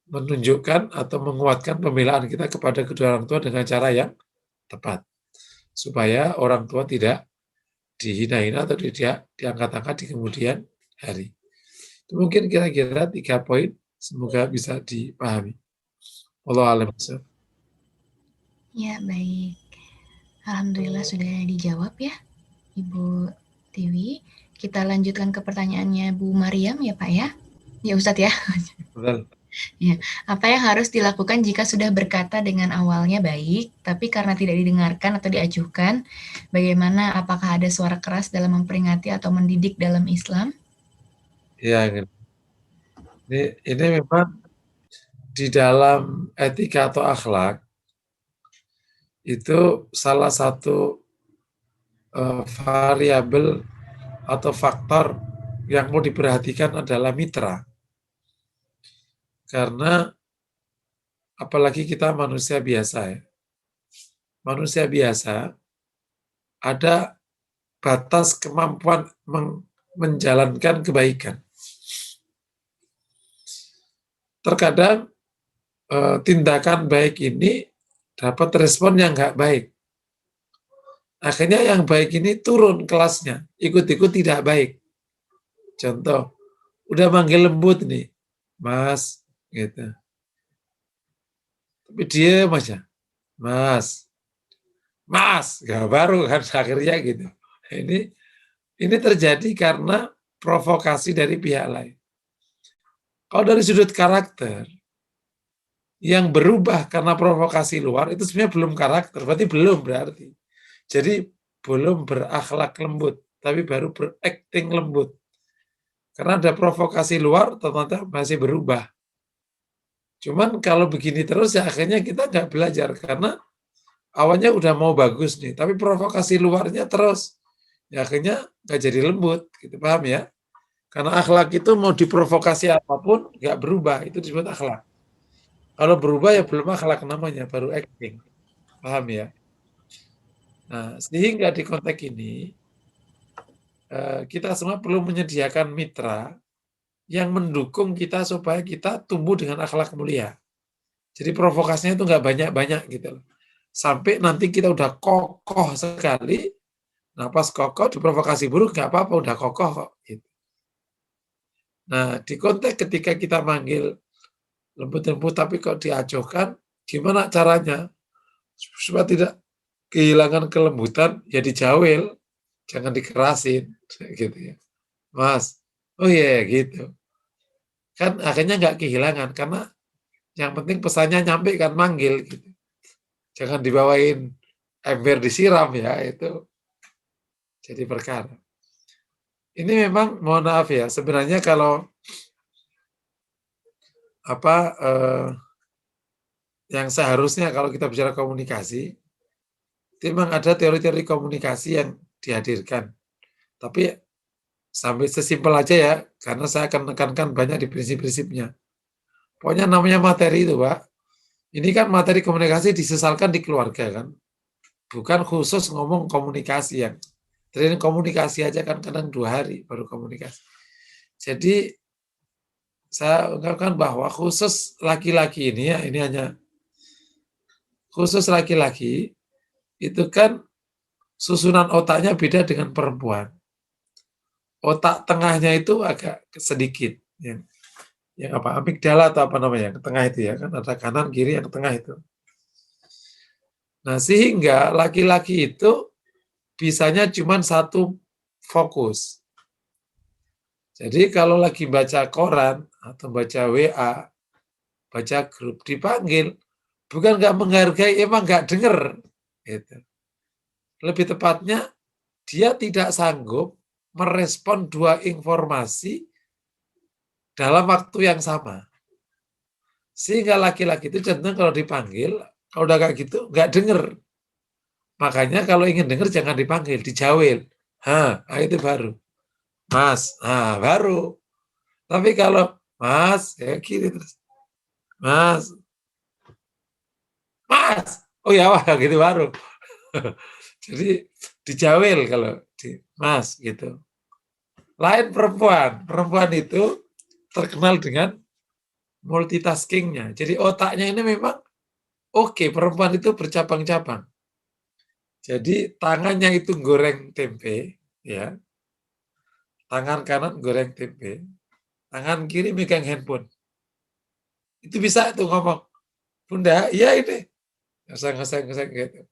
menunjukkan atau menguatkan pembelaan kita kepada kedua orang tua dengan cara yang tepat. Supaya orang tua tidak dihina-hina atau tidak diangkat-angkat di kemudian hari. Itu mungkin kira-kira 3 poin, semoga bisa dipahami. Wallahu a'lam bishawab. Ya, baik. Alhamdulillah sudah dijawab ya, Ibu Tiwi. Kita lanjutkan ke pertanyaannya Bu Mariam ya Pak ya? Ya Ustadz ya? Betul. Ya, apa yang harus dilakukan jika sudah berkata dengan awalnya baik, tapi karena tidak didengarkan atau diacuhkan, bagaimana, apakah ada suara keras dalam memperingati atau mendidik dalam Islam? Ya, ini memang di dalam etika atau akhlak, itu salah satu variabel atau faktor yang mau diperhatikan adalah mitra. Karena apalagi kita manusia biasa ya. Manusia biasa ada batas kemampuan menjalankan kebaikan. Terkadang tindakan baik ini dapat respon yang nggak baik. Akhirnya yang baik ini turun kelasnya, ikut-ikut tidak baik. Contoh, udah manggil lembut nih, Mas, gitu. Tapi dia Mas, gak baru kan akhirnya gitu. Ini terjadi karena provokasi dari pihak lain. Kalau dari sudut karakter, yang berubah karena provokasi luar itu sebenarnya belum karakter, berarti. Jadi belum berakhlak lembut, tapi baru berakting lembut. Karena ada provokasi luar, ternyata masih berubah. Cuman kalau begini terus ya akhirnya kita nggak belajar, karena awalnya udah mau bagus nih, tapi provokasi luarnya terus. Ya akhirnya nggak jadi lembut, gitu, paham ya? Karena akhlak itu mau diprovokasi apapun nggak berubah, itu disebut akhlak. Kalau berubah ya belum akhlak namanya, baru acting. Paham ya? Nah, sehingga di konteks ini kita semua perlu menyediakan mitra yang mendukung kita supaya kita tumbuh dengan akhlak mulia. Jadi provokasinya itu nggak banyak-banyak gitu loh. Sampai nanti kita udah kokoh sekali, nah pas kokoh diprovokasi buruk nggak apa-apa, udah kokoh kok. Gitu. Nah, di konteks ketika kita manggil lembut-lembut tapi kok diacuhkan, gimana caranya? Supaya tidak kehilangan kelembutan, ya dijawel, jangan dikerasin, gitu ya. Mas, oh iya gitu. Kan akhirnya nggak kehilangan, karena yang penting pesannya nyampe kan manggil gitu. Jangan dibawain ember disiram ya, itu jadi perkara. Ini memang mohon maaf ya, sebenarnya kalau apa yang seharusnya kalau kita bicara komunikasi, memang ada teori-teori komunikasi yang dihadirkan. Tapi sampai sesimpel aja ya, karena saya akan menekankan banyak di prinsip-prinsipnya. Pokoknya namanya materi itu, Pak. Ini kan materi komunikasi disesalkan di keluarga kan. Bukan khusus ngomong komunikasi yang training komunikasi aja kan kadang 2 hari baru komunikasi. Jadi saya ungkapkan bahwa khusus laki-laki ini ya, ini hanya khusus laki-laki itu kan susunan otaknya beda dengan perempuan. Otak tengahnya itu agak sedikit, yang apa amigdala atau apa namanya, yang tengah itu ya kan ada kanan kiri yang tengah itu. Nah sehingga laki-laki itu bisanya cuma satu fokus. Jadi kalau lagi baca koran atau baca WA, baca grup dipanggil, bukan nggak menghargai, emang nggak denger. Gitu. Lebih tepatnya dia tidak sanggup merespon 2 informasi dalam waktu yang sama. Sehingga laki-laki itu cenderung kalau dipanggil, kalau udah kayak gitu, nggak denger. Makanya kalau ingin denger jangan dipanggil, dijawel. Itu baru. Mas, baru. Tapi kalau Mas, ya gini terus. Mas, Mas, oh ya wah gitu baru. Jadi dijawel kalau di Mas gitu. Lain perempuan itu terkenal dengan multitaskingnya. Jadi otaknya ini memang oke, perempuan itu bercabang-cabang. Jadi tangannya itu goreng tempe, ya. Tangan kanan goreng tempe, tangan kiri megang handphone. Itu bisa tuh ngomong, Bunda, iya ini. Ngeseng gitu.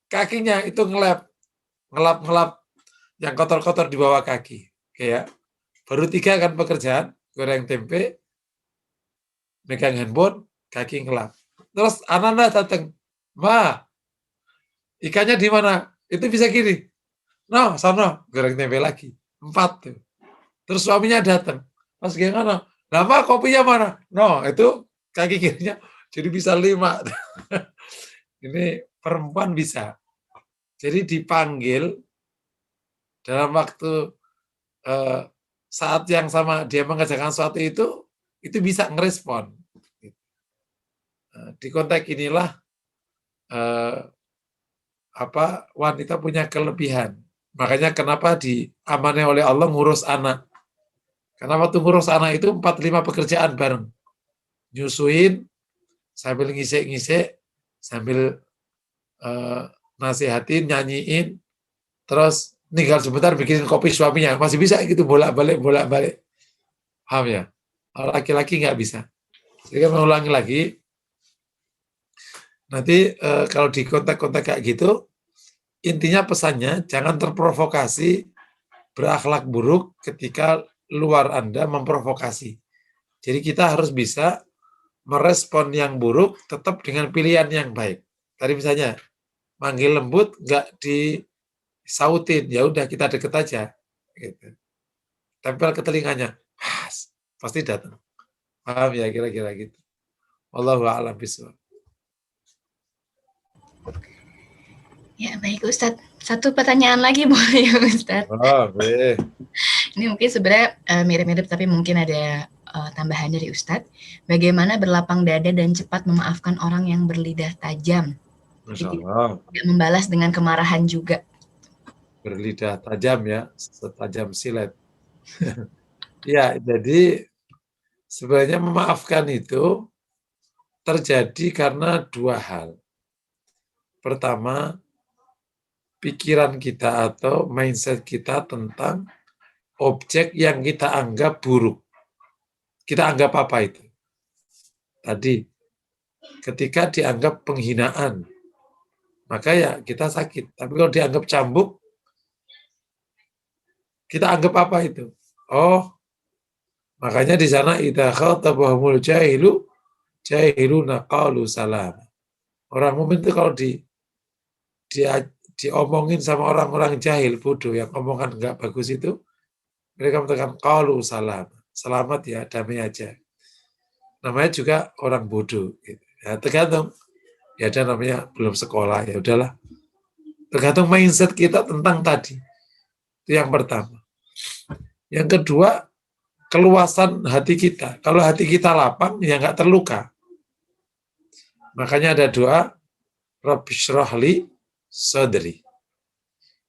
Kakinya itu ngelap yang kotor-kotor di bawah kaki. Kayak baru 3 kan pekerjaan, goreng tempe, megang handphone, kaki ngelap. Terus anak-anak datang, Ma, ikannya di mana? Itu bisa gini. No, sono, goreng tempe lagi. 4 tuh. Terus suaminya datang. Pas gimana? Nama kopinya mana? No, itu kaki kirinya jadi bisa 5. Ini perempuan bisa. Jadi dipanggil dalam waktu saat yang sama dia mengerjakan sesuatu itu bisa ngerespon. Di konteks inilah wanita punya kelebihan. Makanya kenapa diamanai oleh Allah ngurus anak. Karena waktu ngurus anak itu 4-5 pekerjaan bareng. Nyusuin, sambil ngisik-ngisik, sambil nasihatin, nyanyiin, terus tinggal sebentar bikinin kopi suaminya. Masih bisa gitu bolak-balik. Paham ya? Laki-laki nggak bisa. Jadi kan mengulangi lagi, nanti kalau di kontak-kontak kayak gitu, intinya pesannya jangan terprovokasi berakhlak buruk ketika luar Anda memprovokasi. Jadi kita harus bisa merespon yang buruk tetap dengan pilihan yang baik. Tadi misalnya manggil lembut nggak disautin, ya udah kita deket aja, gitu. Tempel ke telinganya, pasti datang. Paham ya kira-kira gitu. Wallahu a'lam bishawab. Ya baik Ustadz. Satu pertanyaan lagi boleh ya Ustadz? Oh, boleh. Ini mungkin sebenarnya mirip-mirip tapi mungkin ada tambahan dari Ustadz. Bagaimana berlapang dada dan cepat memaafkan orang yang berlidah tajam. Masya Jadi Allah. tidak membalas dengan kemarahan juga. Berlidah tajam ya, setajam silet. Ya, jadi sebenarnya memaafkan itu terjadi karena dua hal. Pertama, pikiran kita atau mindset kita tentang objek yang kita anggap buruk. Kita anggap apa itu? Tadi, ketika dianggap penghinaan, maka ya kita sakit. Tapi kalau dianggap cambuk, kita anggap apa itu? Oh, makanya di sana idza khatabahumul jahiluna qalu salam. Orang mukmin itu kalau diomongin sama orang-orang jahil, bodoh, yang omongan nggak bagus itu, mereka mengatakan qalu salam. Selamat ya, damai aja. Namanya juga orang bodoh. Gitu. Ya, tergantung. Ya ada namanya belum sekolah, ya udahlah. Tergantung mindset kita tentang tadi. Itu yang pertama. Yang kedua, keluasan hati kita. Kalau hati kita lapang, ya nggak terluka. Makanya ada doa, Rabbi syrahli sadri.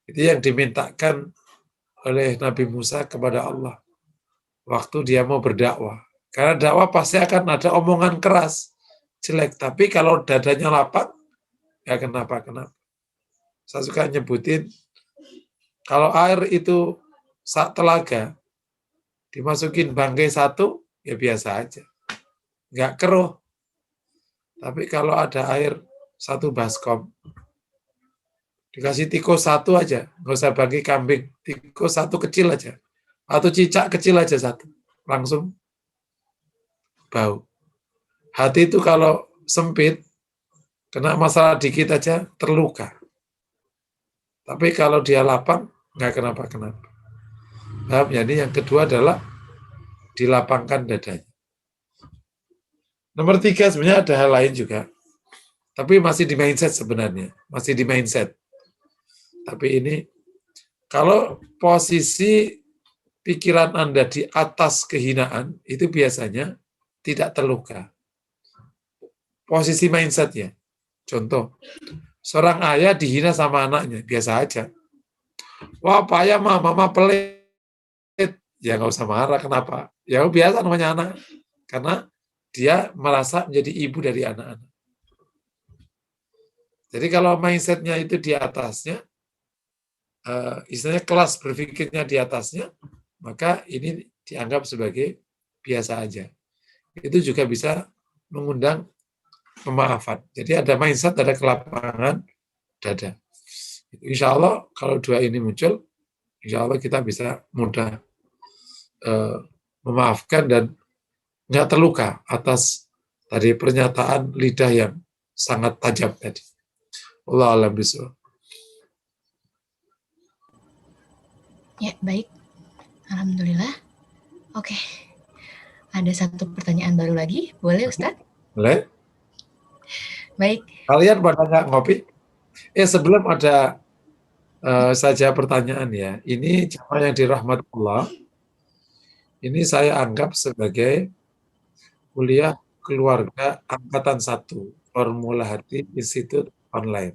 Itu yang dimintakan oleh Nabi Musa kepada Allah waktu dia mau berdakwah. Karena dakwah pasti akan ada omongan keras, jelek. Tapi kalau dadanya lapang, ya kenapa-kenapa. Saya suka nyebutin, kalau air itu sak telaga, dimasukin bangkai satu, ya biasa aja. Nggak keruh. Tapi kalau ada air satu baskom, dikasih tikus satu aja, nggak usah bagi kambing, tikus satu kecil aja, atau cicak kecil aja satu, langsung bau. Hati itu kalau sempit, kena masalah dikit aja, terluka. Tapi kalau dia lapang, nggak kenapa-kenapa. Jadi yang kedua adalah dilapangkan dadanya. Nomor 3 sebenarnya ada hal lain juga. Tapi masih di mindset sebenarnya. Masih di mindset. Tapi ini, kalau posisi pikiran Anda di atas kehinaan, itu biasanya tidak terluka. Posisi mindsetnya. Contoh, seorang ayah dihina sama anaknya, biasa aja. Wah, payah mah, mama pelit. Ya nggak usah marah, kenapa? Ya biasa namanya anak. Karena dia merasa menjadi ibu dari anak-anak. Jadi kalau mindsetnya itu di atasnya, istilahnya kelas berpikirnya di atasnya, maka ini dianggap sebagai biasa aja. Itu juga bisa mengundang pemaafan. Jadi ada mindset, ada kelapangan dada. Insya Allah kalau dua ini muncul, insya Allah kita bisa mudah memaafkan dan nggak terluka atas tadi pernyataan lidah yang sangat tajam tadi. Allah alam bisawab. Ya, baik. Alhamdulillah. Oke. Ada satu pertanyaan baru lagi. Boleh, Ustadz? Boleh? Baik. Kalian pada nggak ngopi? Sebelum ada saja pertanyaan ya. Ini jamaah yang dirahmati Allah. Ini saya anggap sebagai kuliah keluarga angkatan 1, Formula Hati Institute online.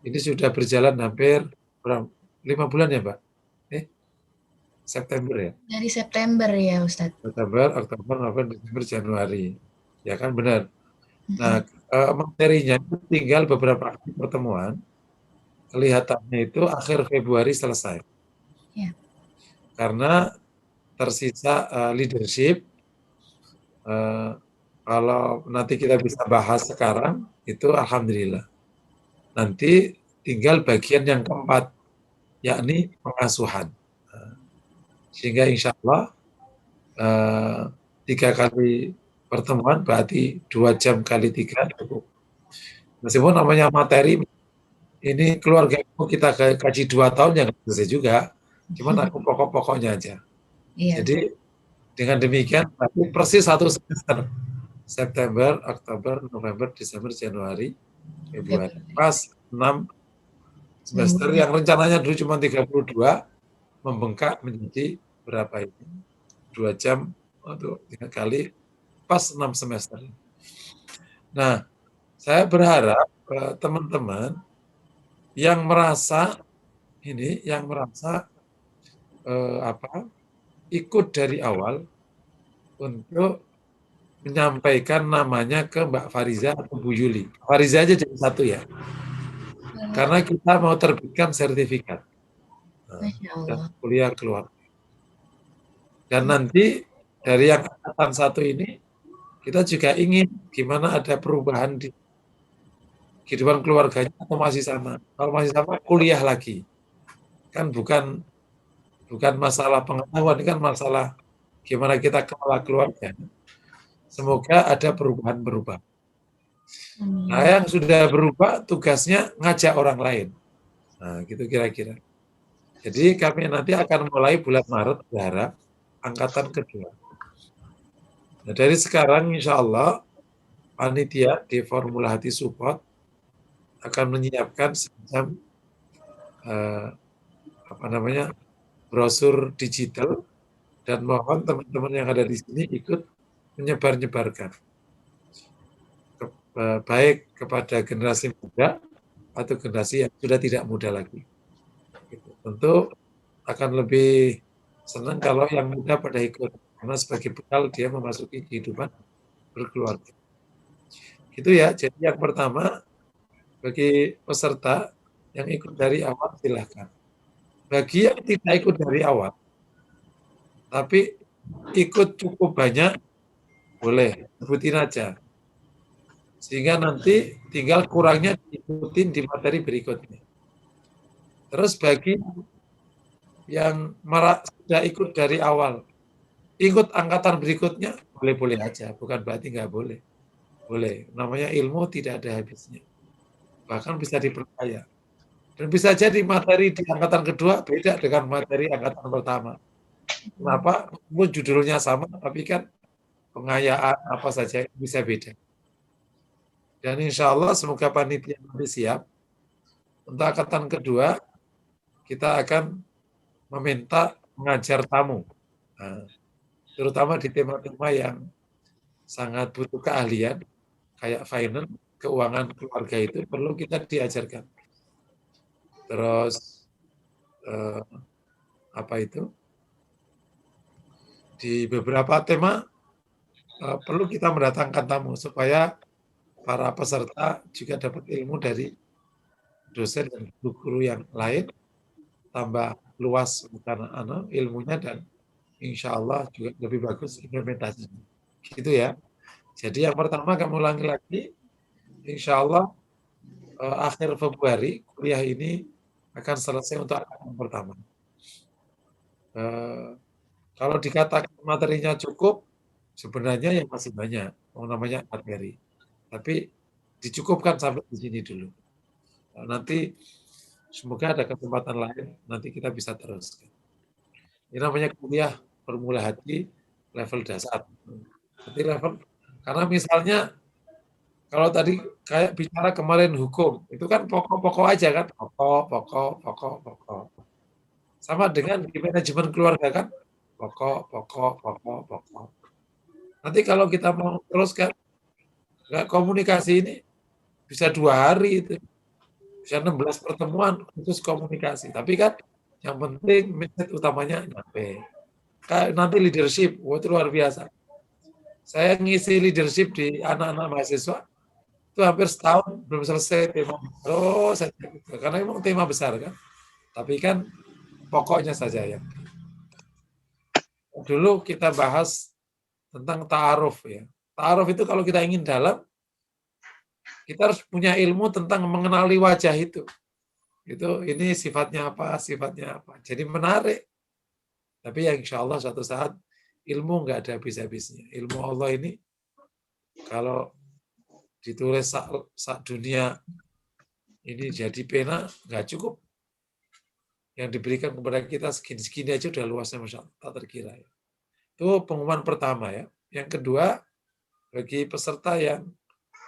Ini sudah berjalan hampir 5 bulan ya, Mbak? September ya? Dari September ya, Ustadz. September, Oktober, November, Desember, Januari. Ya kan benar. Nah, materinya itu tinggal beberapa kali pertemuan. Kelihatannya itu akhir Februari selesai. Ya. Karena tersisa leadership. Kalau nanti kita bisa bahas sekarang, itu alhamdulillah. Nanti tinggal bagian yang keempat, yakni pengasuhan. Sehingga insya Allah 3 kali pertemuan berarti 2 jam kali 3 cukup. Meskipun namanya materi, ini keluarga kita kaji 2 tahun yang selesai juga. Cuman aku pokok-pokoknya aja. Iya. Jadi dengan demikian persis 1 semester. September, Oktober, November, Desember, Januari, Februari. Pas 6 semester yang rencananya dulu cuma 32, membengkak menjadi berapa ini? 2 jam untuk 3 kali, pas 6 semester. Nah, saya berharap teman-teman yang merasa ikut dari awal untuk menyampaikan namanya ke Mbak Fariza atau Bu Yuli. Fariza aja jadi satu ya. Karena kita mau terbitkan sertifikat Masya dan Allah. kuliah keluar. Dan nanti dari yang angkatan 1 ini kita juga ingin gimana ada perubahan di kehidupan keluarganya atau masih sama. Kalau masih sama, kuliah lagi. Kan bukan masalah pengetahuan, ini kan masalah gimana kita kelola keluarga. Semoga ada perubahan-perubahan. Nah, yang sudah berubah tugasnya ngajak orang lain. Nah, gitu kira-kira. Jadi kami nanti akan mulai bulan Maret, berharap angkatan kedua. Nah, dari sekarang insya Allah panitia di Formula Hati Support akan menyiapkan semacam brosur digital dan mohon teman-teman yang ada di sini ikut menyebar-nyebarkan baik kepada generasi muda atau generasi yang sudah tidak muda lagi. Tentu akan lebih senang kalau yang muda pada ikut karena sebagai bekal dia memasuki kehidupan berkeluarga. Gitu ya. Jadi yang pertama bagi peserta yang ikut dari awal silahkan. Bagi yang tidak ikut dari awal, tapi ikut cukup banyak, boleh sebutin aja. Sehingga nanti tinggal kurangnya diikutin di materi berikutnya. Terus bagi yang sudah ikut dari awal, ikut angkatan berikutnya, boleh-boleh aja. Bukan berarti nggak boleh. Boleh. Namanya ilmu tidak ada habisnya. Bahkan bisa diperkaya. Dan bisa jadi materi di angkatan kedua beda dengan materi angkatan pertama. Kenapa? Judulnya sama, tapi kan pengayaan apa saja bisa beda. Dan insya Allah semoga panitia nanti siap. Untuk angkatan kedua, kita akan meminta mengajar tamu. Nah, terutama di tema-tema yang sangat butuh keahlian, kayak finance, keuangan keluarga itu perlu kita diajarkan. Terus di beberapa tema perlu kita mendatangkan tamu supaya para peserta juga dapat ilmu dari dosen dan guru yang lain, tambah luas karena ilmunya dan insya Allah juga lebih bagus implementasinya. Gitu ya. Jadi yang pertama kami ulangi lagi, insya Allah akhir Februari kuliah ini akan selesai untuk angkatan pertama. Kalau dikatakan materinya cukup, sebenarnya yang masih banyak, namanya materi. Tapi dicukupkan sampai di sini dulu. Nanti semoga ada kesempatan lain, nanti kita bisa teruskan. Ini namanya kuliah Formula Hati level dasar. Nanti level, karena misalnya kalau tadi kayak bicara kemarin hukum, itu kan pokok-pokok aja kan, pokok. Sama dengan di manajemen keluarga kan, pokok. Nanti kalau kita mau teruskan, nggak komunikasi ini bisa 2 hari itu, bisa 16 pertemuan khusus komunikasi. Tapi kan yang penting mindset utamanya nyampe. Nanti leadership, itu luar biasa. Saya ngisi leadership di anak-anak mahasiswa, itu hampir setahun belum selesai tema. Karena memang tema besar kan. Tapi kan pokoknya saja ya. Dulu kita bahas tentang ta'aruf ya. Ta'aruf itu kalau kita ingin dalam, kita harus punya ilmu tentang mengenali wajah itu. Ini sifatnya apa. Jadi menarik. Tapi ya insya Allah suatu saat ilmu nggak ada habis-habisnya. Ilmu Allah ini kalau ditulis sak dunia ini jadi pena nggak cukup. Yang diberikan kepada kita segini-segini aja udah luasnya Masya Allah, tak terkira. Ya. Itu pengumuman pertama ya. Yang kedua, bagi peserta yang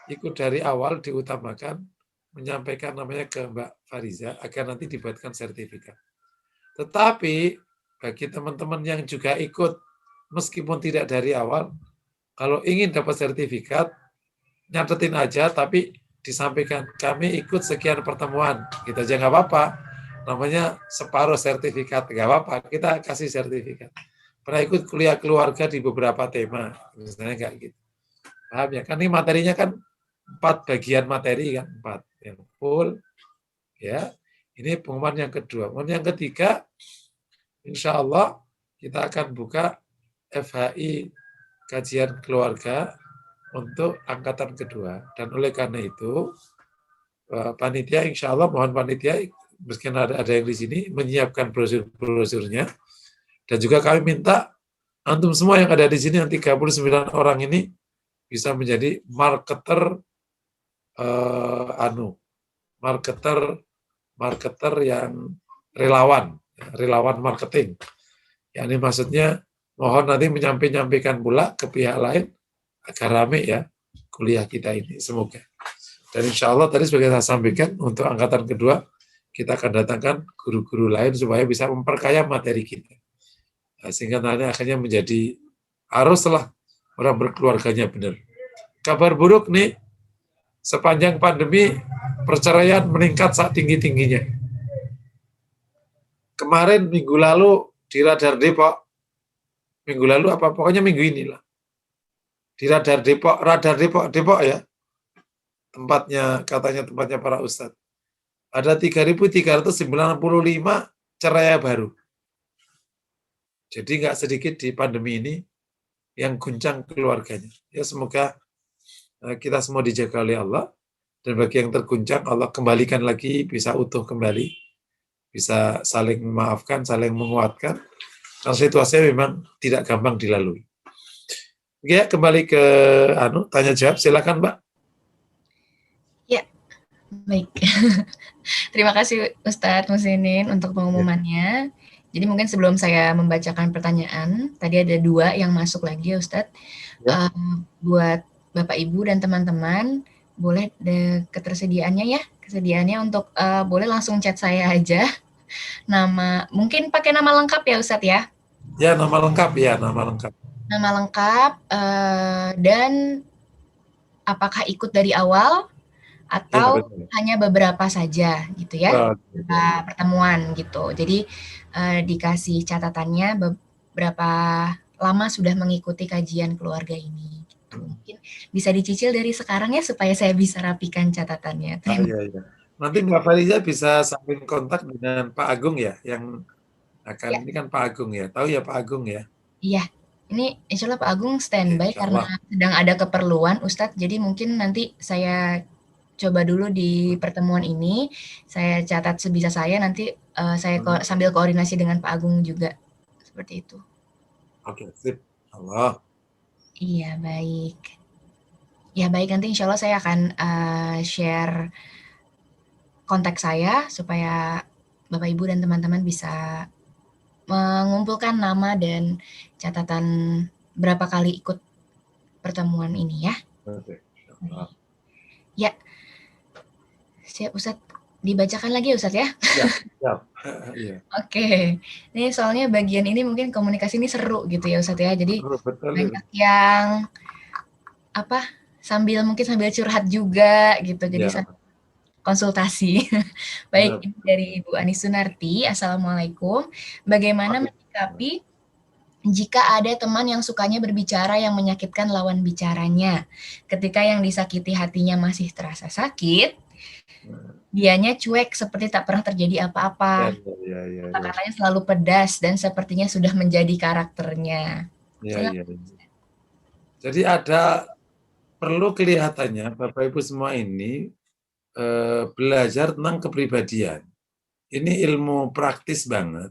ikut dari awal diutamakan menyampaikan namanya ke Mbak Fariza agar nanti dibuatkan sertifikat. Tetapi bagi teman-teman yang juga ikut, meskipun tidak dari awal, kalau ingin dapat sertifikat, nyatetin aja, tapi disampaikan, kami ikut sekian pertemuan, gitu aja nggak apa-apa. Namanya separuh sertifikat, nggak apa-apa, kita kasih sertifikat. Pernah ikut kuliah keluarga di beberapa tema, misalnya kayak gitu. Paham ya? Kan ini materinya kan 4 bagian materi kan, 4 yang full, ya. Ini pengumuman yang kedua. Pengumuman yang ketiga, insya Allah kita akan buka FHI kajian keluarga untuk angkatan kedua. Dan oleh karena itu, panitia insya Allah, mohon panitia, meskipun ada yang di sini, menyiapkan brosur-brosurnya. Dan juga kami minta antum semua yang ada di sini, yang 39 orang ini, bisa menjadi marketer marketer yang relawan marketing. Ya, ini maksudnya mohon nanti menyampaikan pula ke pihak lain agar rame ya kuliah kita ini, semoga. Dan insya Allah tadi sebagai saya sampaikan, untuk angkatan kedua kita akan datangkan guru-guru lain supaya bisa memperkaya materi kita. Nah, sehingga nanti akhirnya menjadi haruslah orang berkeluarganya benar. Kabar buruk nih, sepanjang pandemi perceraian meningkat saat tinggi-tingginya. Kemarin minggu lalu di Radar Depok, minggu lalu apa pokoknya minggu inilah, di Radar Depok ya, tempatnya para ustadz. Ada 3.395 cerai baru. Jadi nggak sedikit di pandemi ini yang guncang keluarganya. Ya semoga kita semua dijaga oleh Allah, dan bagi yang terguncang Allah kembalikan lagi, bisa utuh kembali, bisa saling memaafkan, saling menguatkan. Karena situasinya memang tidak gampang dilalui. Ya, kembali ke tanya jawab, silakan Mbak. Ya, baik. Terima kasih Ustadz Musinin untuk pengumumannya. Jadi mungkin sebelum saya membacakan pertanyaan, tadi ada 2 yang masuk lagi ya Ustadz. Ya. Buat Bapak Ibu dan teman-teman, boleh kesediaannya untuk boleh langsung chat saya aja. Mungkin pakai nama lengkap ya Ustadz ya? Ya, nama lengkap ya, nama lengkap. Nama lengkap dan apakah ikut dari awal atau ya, hanya beberapa saja gitu ya, pertemuan gitu. Jadi dikasih catatannya berapa lama sudah mengikuti kajian keluarga ini. Gitu. Mungkin bisa dicicil dari sekarang ya supaya saya bisa rapikan catatannya. Iya. Nanti Mbak Fariza bisa samping kontak dengan Pak Agung ya, yang akan ini kan Pak Agung ya, tahu ya Pak Agung ya? Iya, ini insya Allah Pak Agung standby karena sedang ada keperluan Ustadz, jadi mungkin nanti saya coba dulu di pertemuan ini, saya catat sebisa saya, nanti saya sambil koordinasi dengan Pak Agung juga, seperti itu. Oke, sip. Allah. Iya, baik. Ya baik, nanti insya Allah saya akan share kontak saya, supaya Bapak Ibu dan teman-teman bisa mengumpulkan nama dan catatan berapa kali ikut pertemuan ini ya. Oke. Ya, siap Ustadz. Dibacakan lagi Ustadz ya? Siap. Iya. Oke, ini soalnya bagian ini mungkin komunikasi ini seru gitu ya Ustadz ya. Jadi banyak yang sambil curhat juga gitu. Jadi konsultasi. Baik, ini dari Ibu Ani Sunarti. Assalamualaikum. Bagaimana menyikapi jika ada teman yang sukanya berbicara yang menyakitkan lawan bicaranya? Ketika yang disakiti hatinya masih terasa sakit, dianya cuek seperti tak pernah terjadi apa-apa. Kata-katanya selalu pedas dan sepertinya sudah menjadi karakternya. Iya. Jadi perlu kelihatannya Bapak Ibu semua ini belajar tentang kepribadian. Ini ilmu praktis banget.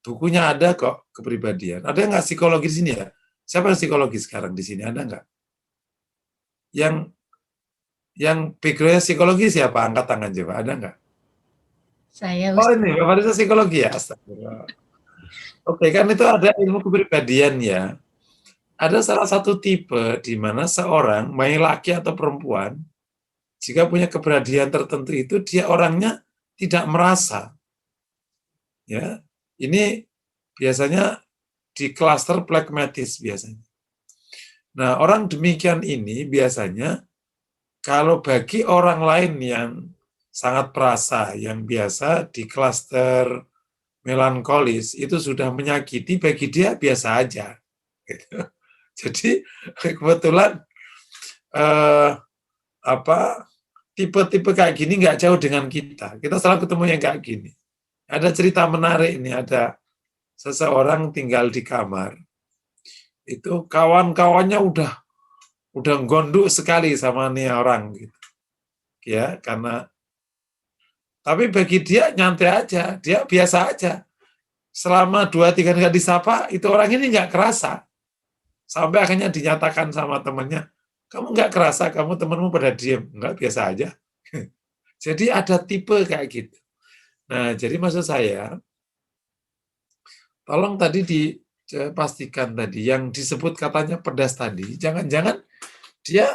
Bukunya ada kok, kepribadian. Ada nggak psikologi di sini ya? Siapa yang psikologi sekarang di sini? Ada nggak? Yang background psikologi siapa? Angkat tangan coba. Ada nggak? Saya. Oh ini, Bapak Risa psikologi ya? Astagfirullah. Oke, kan itu ada ilmu kepribadian ya. Ada salah satu tipe di mana seorang, baik laki atau perempuan, jika punya kepribadian tertentu itu, dia orangnya tidak merasa. Ya, Ini biasanya di klaster pragmatis biasanya. Nah, orang demikian ini biasanya kalau bagi orang lain yang sangat perasa, yang biasa di klaster melankolis, itu sudah menyakiti, bagi dia biasa aja. Gitu. Jadi kebetulan tipe-tipe kayak gini nggak jauh dengan kita. Kita selalu ketemu yang kayak gini. Ada cerita menarik ini, ada seseorang tinggal di kamar. Itu kawan-kawannya udah gondok sekali sama nih orang gitu. Ya, karena tapi bagi dia nyantai aja, dia biasa aja. Selama 2-3 kali disapa, itu orang ini nggak kerasa. Sampai akhirnya dinyatakan sama temannya, kamu nggak kerasa, kamu temanmu pada diem. Nggak, biasa aja. Jadi ada tipe kayak gitu. Nah, jadi maksud saya, tolong tadi dipastikan tadi, yang disebut katanya pedas tadi, jangan-jangan dia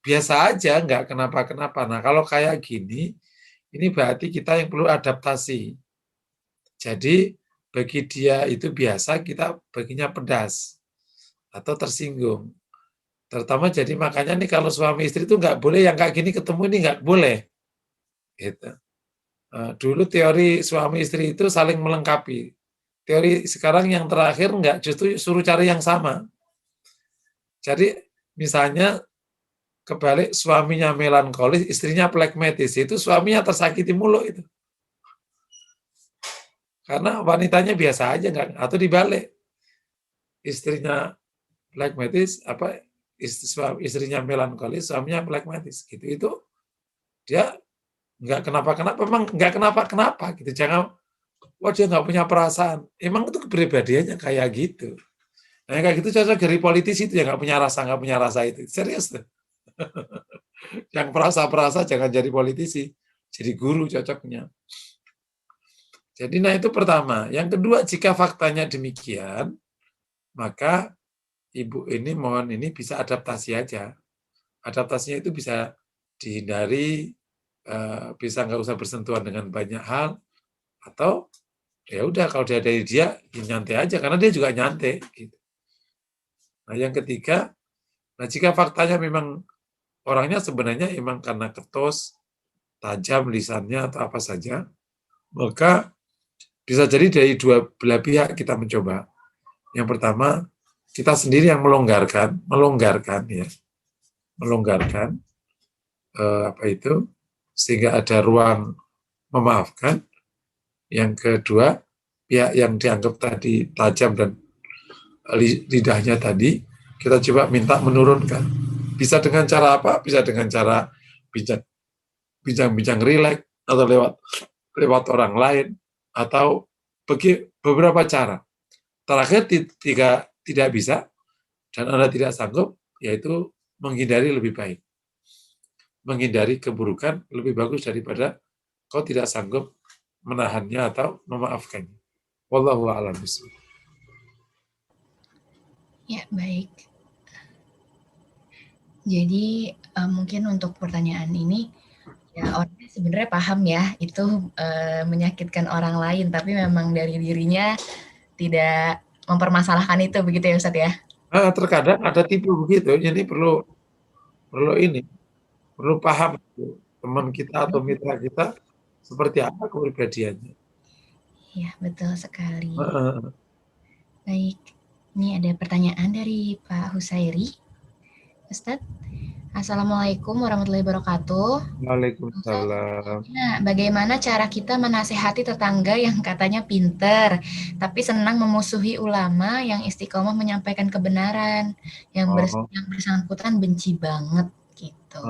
biasa aja, nggak kenapa-kenapa. Nah, kalau kayak gini, ini berarti kita yang perlu adaptasi. Jadi, bagi dia itu biasa, kita baginya pedas atau tersinggung. Terutama jadi makanya nih kalau suami istri itu nggak boleh yang kayak gini ketemu ini nggak boleh. Gitu. Dulu teori suami istri itu saling melengkapi. Teori sekarang yang terakhir nggak, justru suruh cari yang sama. Jadi misalnya kebalik, suaminya melankolis, istrinya pragmatis, itu suaminya tersakiti mulu itu. Karena wanitanya biasa aja, nggak, atau dibalik, istrinya pragmatis, istrinya melankolis, suaminya pragmatis, gitu. Itu dia nggak kenapa-kenapa, memang nggak kenapa-kenapa gitu. Jangan, wah dia nggak punya perasaan. Emang itu kepribadiannya kayak gitu. Nah, kayak gitu cocok dari politisi itu, ya nggak punya rasa itu. Serius tuh. Yang perasa-perasa jangan jadi politisi, jadi guru cocoknya. Jadi nah itu pertama. Yang kedua, jika faktanya demikian, maka ibu ini mohon ini bisa adaptasi aja. Adaptasinya itu bisa dihindari, bisa nggak usah bersentuhan dengan banyak hal, atau ya udah kalau dia dari dia ya nyantai aja karena dia juga nyantai. Gitu. Nah yang ketiga, nah jika faktanya memang orangnya sebenarnya emang karena ketos, tajam lisannya atau apa saja, maka bisa jadi dari dua belah pihak kita mencoba. Yang pertama, kita sendiri yang melonggarkan ya, melonggarkan sehingga ada ruang memaafkan. Yang kedua, pihak yang dianggap tadi tajam dan lidahnya tadi, kita coba minta menurunkan. Bisa dengan cara apa? Bisa dengan cara bincang-bincang rileks atau lewat orang lain, atau beberapa cara. Terakhir tidak bisa dan Anda tidak sanggup, yaitu menghindari lebih baik. Menghindari keburukan lebih bagus daripada kau tidak sanggup menahannya atau memaafkannya. Wallahu a'lam bishawab. Ya, baik. Jadi mungkin untuk pertanyaan ini, ya orangnya sebenarnya paham ya, itu menyakitkan orang lain, tapi memang dari dirinya tidak mempermasalahkan itu, begitu ya Ustadz ya? Terkadang ada tipe begitu, jadi perlu paham teman kita atau mitra kita seperti apa kepribadiannya. Iya, betul sekali. Baik, ini ada pertanyaan dari Pak Husairi. Ustadz, Assalamualaikum warahmatullahi wabarakatuh. Waalaikumsalam. Nah, bagaimana cara kita menasehati tetangga yang katanya pinter, tapi senang memusuhi ulama yang istiqomah menyampaikan kebenaran, yang bersangkutan benci banget gitu.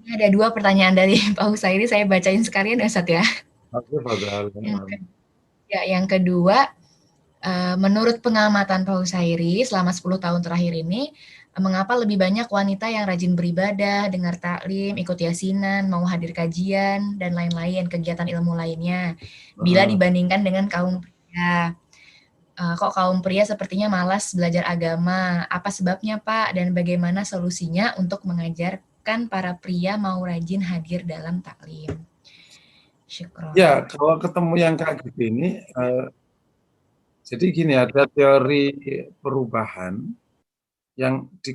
Ini ada 2 pertanyaan dari Pak Husairi, saya bacain sekalian ya Ustadz ya. Yang kedua, menurut pengamatan Pak Husairi selama 10 tahun terakhir ini, mengapa lebih banyak wanita yang rajin beribadah, dengar taklim, ikut yasinan, mau hadir kajian, dan lain-lain, kegiatan ilmu lainnya, bila dibandingkan dengan kaum pria. Kok kaum pria sepertinya malas belajar agama? Apa sebabnya, Pak? Dan bagaimana solusinya untuk mengajarkan para pria mau rajin hadir dalam taklim? Syukron. Ya, kalau ketemu yang kayak gitu ini, Jadi gini, ada teori perubahan yang di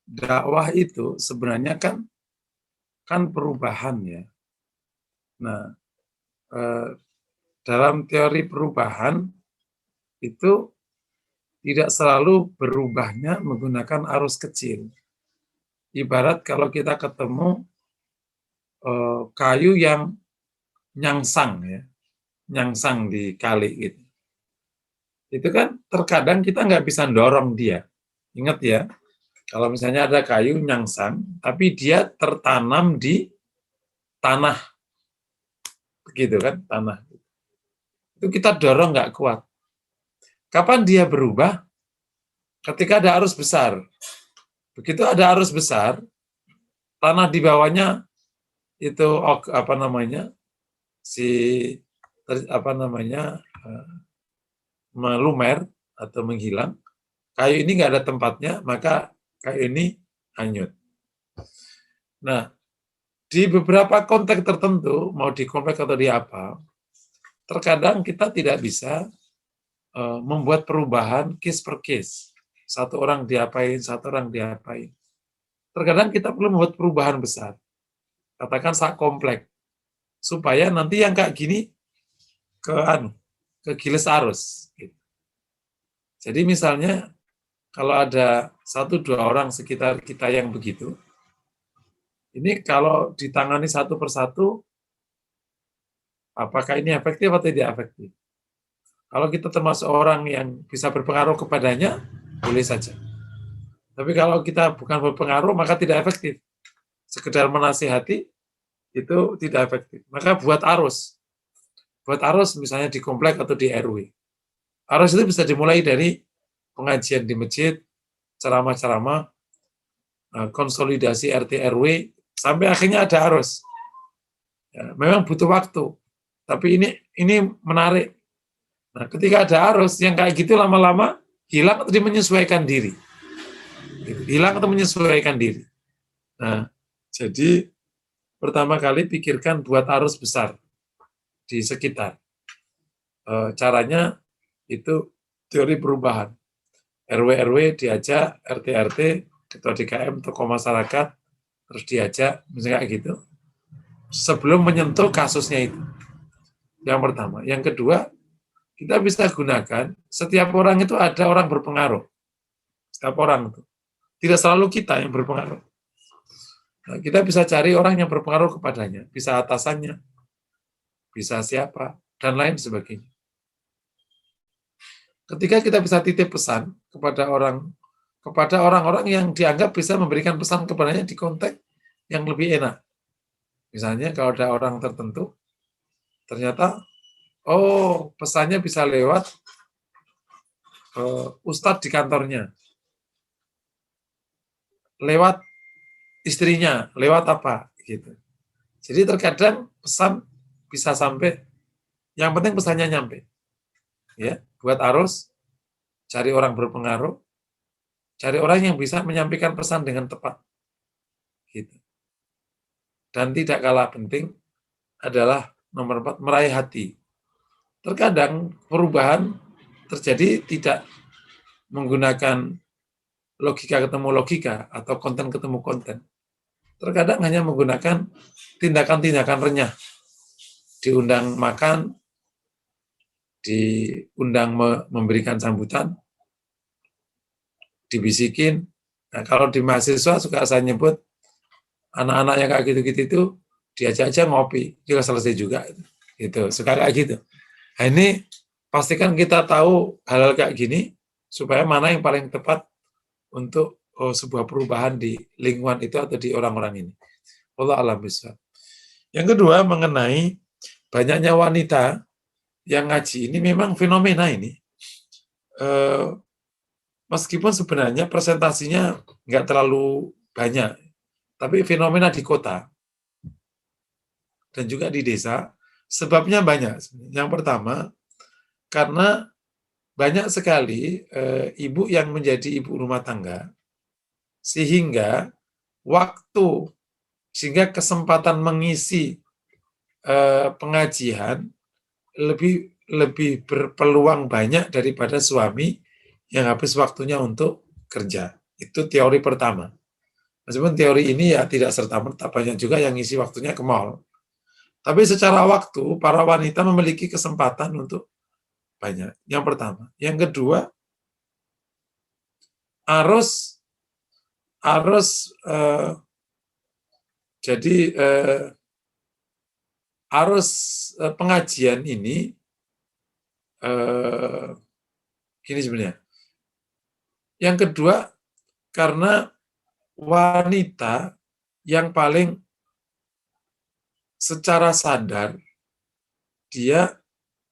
dakwah itu sebenarnya kan perubahan ya. Nah, dalam teori perubahan itu tidak selalu berubahnya menggunakan arus kecil. Ibarat kalau kita ketemu kayu yang nyangsang ya, nyangsang di kali gitu. Itu kan terkadang kita nggak bisa dorong dia. Ingat ya, kalau misalnya ada kayu nyangsang, tapi dia tertanam di tanah, begitu kan, tanah. Itu kita dorong nggak kuat. Kapan dia berubah? Ketika ada arus besar. Begitu ada arus besar, tanah di bawahnya itu melumer atau menghilang. Kayu ini nggak ada tempatnya, maka kayu ini hanyut. Nah, di beberapa konteks tertentu, mau di kompleks atau di apa, terkadang kita tidak bisa membuat perubahan case per case. Satu orang diapain, satu orang diapain. Terkadang kita perlu membuat perubahan besar. Katakan sak komplek. Supaya nanti yang kayak gini ke giles arus. Jadi misalnya kalau ada 1-2 orang sekitar kita yang begitu, ini kalau ditangani satu persatu, apakah ini efektif atau tidak efektif? Kalau kita termasuk orang yang bisa berpengaruh kepadanya, boleh saja. Tapi kalau kita bukan berpengaruh, maka tidak efektif. Sekedar menasihati, itu tidak efektif. Maka buat arus. Buat arus misalnya di komplek atau di RW. Arus itu bisa dimulai dari pengajian di masjid, ceramah-ceramah, konsolidasi RT RW, sampai akhirnya ada arus. Ya, memang butuh waktu, tapi ini menarik. Nah, ketika ada arus yang kayak gitu lama-lama hilang atau menyesuaikan diri. Hilang atau menyesuaikan diri. Nah, jadi pertama kali pikirkan buat arus besar di sekitar. Caranya itu teori perubahan. RW-RW diajak, RT-RT, ketua DKM, tokoh masyarakat, terus diajak, misalnya kayak gitu, sebelum menyentuh kasusnya itu. Yang pertama. Yang kedua, kita bisa gunakan, setiap orang itu ada orang berpengaruh. Setiap orang itu. Tidak selalu kita yang berpengaruh. Nah, kita bisa cari orang yang berpengaruh kepadanya. Bisa atasannya, bisa siapa, dan lain sebagainya. Ketika kita bisa titip pesan kepada orang-orang yang dianggap bisa memberikan pesan kepadanya di konteks yang lebih enak. Misalnya kalau ada orang tertentu, ternyata pesannya bisa lewat ustadz di kantornya, lewat istrinya, lewat apa gitu. Jadi terkadang pesan bisa sampai, yang penting pesannya nyampe. Ya, buat arus, cari orang berpengaruh, cari orang yang bisa menyampaikan pesan dengan tepat. Gitu. Dan tidak kalah penting adalah nomor 4, meraih hati. Terkadang perubahan terjadi tidak menggunakan logika ketemu logika atau konten ketemu konten. Terkadang hanya menggunakan tindakan-tindakan renyah. Diundang makan, diundang memberikan sambutan, dibisikin. Nah, kalau di mahasiswa suka saya nyebut anak-anak yang kayak gitu-gitu itu diajak aja ngopi, juga selesai juga. Gitu, suka kayak gitu. Nah, ini pastikan kita tahu hal-hal kayak gini supaya mana yang paling tepat untuk sebuah perubahan di lingkungan itu atau di orang-orang ini. Allah alam bisa. Yang kedua mengenai banyaknya wanita yang ngaji ini memang fenomena ini. Meskipun sebenarnya presentasinya nggak terlalu banyak, tapi fenomena di kota dan juga di desa sebabnya banyak. Yang pertama karena banyak sekali ibu yang menjadi ibu rumah tangga sehingga kesempatan mengisi pengajian lebih lebih berpeluang banyak daripada suami yang habis waktunya untuk kerja. Itu teori pertama. Meskipun teori ini ya tidak serta-merta, banyak juga yang ngisi waktunya ke mall. Tapi secara waktu, para wanita memiliki kesempatan untuk banyak. Yang pertama. Yang kedua, arus jadi arus pengajian ini gini sebenarnya. Yang kedua, karena wanita yang paling secara sadar dia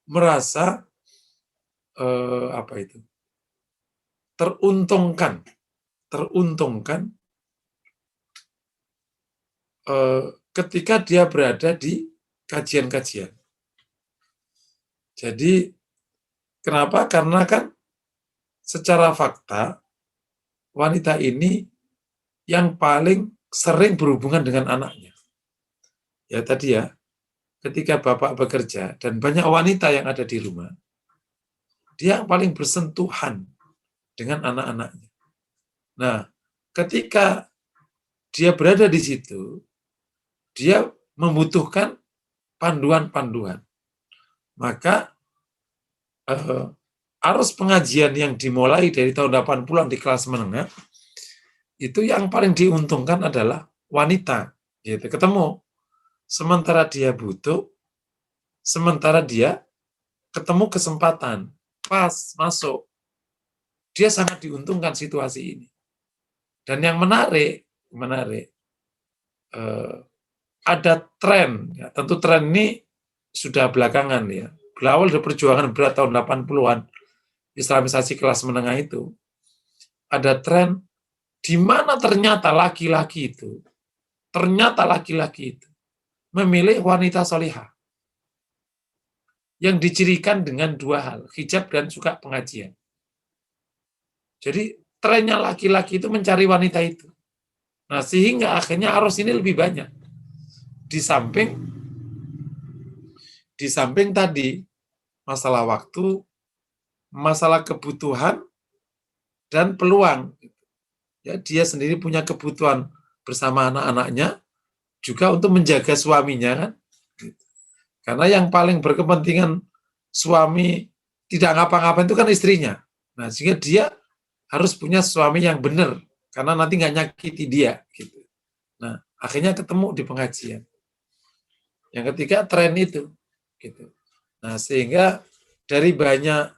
merasa teruntungkan ketika dia berada di kajian-kajian. Jadi kenapa? Karena kan secara fakta wanita ini yang paling sering berhubungan dengan anaknya. Ya tadi ya, ketika bapak bekerja dan banyak wanita yang ada di rumah, dia yang paling bersentuhan dengan anak-anaknya. Nah, ketika dia berada di situ, dia membutuhkan panduan-panduan. Maka arus pengajian yang dimulai dari tahun 80-an di kelas menengah, itu yang paling diuntungkan adalah wanita. Gitu, ketemu. Sementara dia butuh, sementara dia ketemu kesempatan, pas, masuk. Dia sangat diuntungkan situasi ini. Dan yang menarik, ada tren, ya, tentu tren ini sudah belakangan ya, berawal dari perjuangan berat tahun 80-an, Islamisasi kelas menengah itu, ada tren di mana ternyata laki-laki itu memilih wanita solihah yang dicirikan dengan dua hal, hijab dan suka pengajian. Jadi trennya laki-laki itu mencari wanita itu. Nah, sehingga akhirnya arus ini lebih banyak. Di samping tadi masalah waktu, masalah kebutuhan dan peluang. Ya, dia sendiri punya kebutuhan bersama anak-anaknya juga untuk menjaga suaminya kan. Karena yang paling berkepentingan suami tidak ngapa-ngapain itu kan istrinya. Nah, sehingga dia harus punya suami yang benar karena nanti nggak nyakiti dia gitu. Nah, akhirnya ketemu di pengajian. Yang ketiga tren itu gitu. Nah, sehingga dari banyak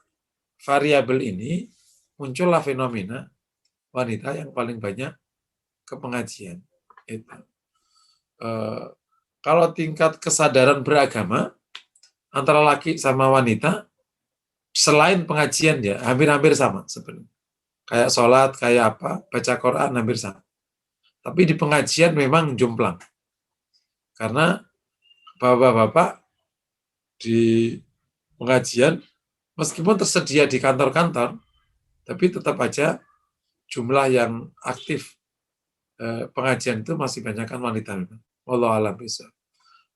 variabel ini muncullah fenomena wanita yang paling banyak ke pengajian. Itu. Kalau tingkat kesadaran beragama antara laki sama wanita selain pengajian ya hampir-hampir sama sebenarnya. Kayak sholat, kayak apa, baca Quran hampir sama. Tapi di pengajian memang jomplang. Karena bapak-bapak di pengajian meskipun tersedia di kantor-kantor, tapi tetap aja jumlah yang aktif pengajian itu masih banyakkan wanita memang. Wallahu a'lam bishawab.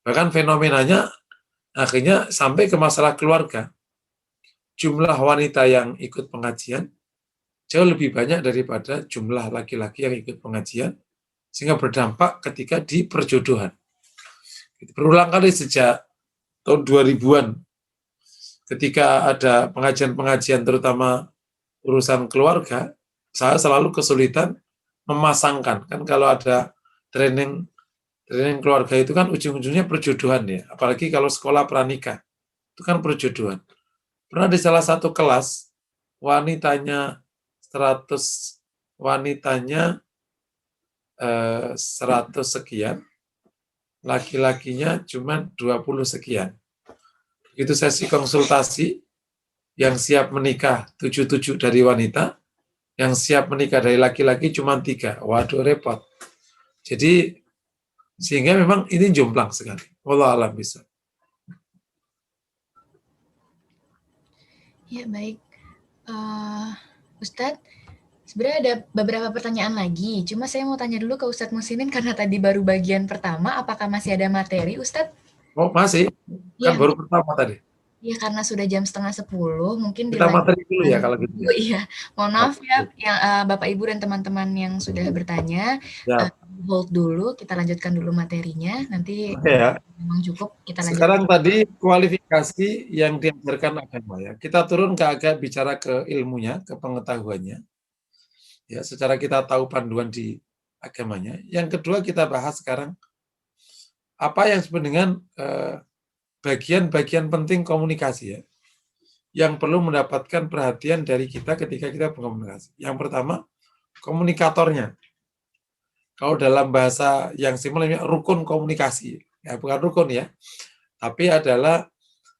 Bahkan fenomenanya akhirnya sampai ke masalah keluarga. Jumlah wanita yang ikut pengajian jauh lebih banyak daripada jumlah laki-laki yang ikut pengajian, sehingga berdampak ketika di perjodohan. Berulang kali sejak tahun 2000-an, ketika ada pengajian-pengajian terutama urusan keluarga, saya selalu kesulitan memasangkan. Kan kalau ada training keluarga itu kan ujung-ujungnya perjodohan ya, apalagi kalau sekolah pranikah, itu kan perjodohan. Pernah di salah satu kelas, wanitanya 100 sekian, laki-lakinya cuma 20 sekian. Itu sesi konsultasi, yang siap menikah 77 dari wanita, yang siap menikah dari laki-laki cuma 3. Waduh, repot. Jadi, sehingga memang ini jomplang sekali. Wallahu a'lam bishawab. Ya, baik. Ustadz, sebenarnya ada beberapa pertanyaan lagi. Cuma saya mau tanya dulu ke Ustadz Muslimin karena tadi baru bagian pertama. Apakah masih ada materi, Ustadz? Oh, masih? Kan Ya, baru pertama tadi. Iya, karena sudah jam 9:30, mungkin Kita materi dulu dilanjutkan ya kalau gitu dulu, ya. iya. Mohon maaf ya, Oke. yang Bapak Ibu dan teman-teman yang sudah bertanya, Ya, hold dulu, kita lanjutkan dulu materinya, nanti oke ya. memang cukup, kita lanjutkan. Sekarang tadi kualifikasi yang diajarkan agama ya. Kita turun ke agak bicara ke ilmunya, ke pengetahuannya. Ya, secara kita tahu panduan di agamanya. Yang kedua kita bahas sekarang apa yang disebut dengan bagian-bagian penting komunikasi ya, yang perlu mendapatkan perhatian dari kita ketika kita berkomunikasi. Yang pertama, komunikatornya. Kalau dalam bahasa yang simpel namanya rukun komunikasi. Ya, bukan rukun ya, tapi adalah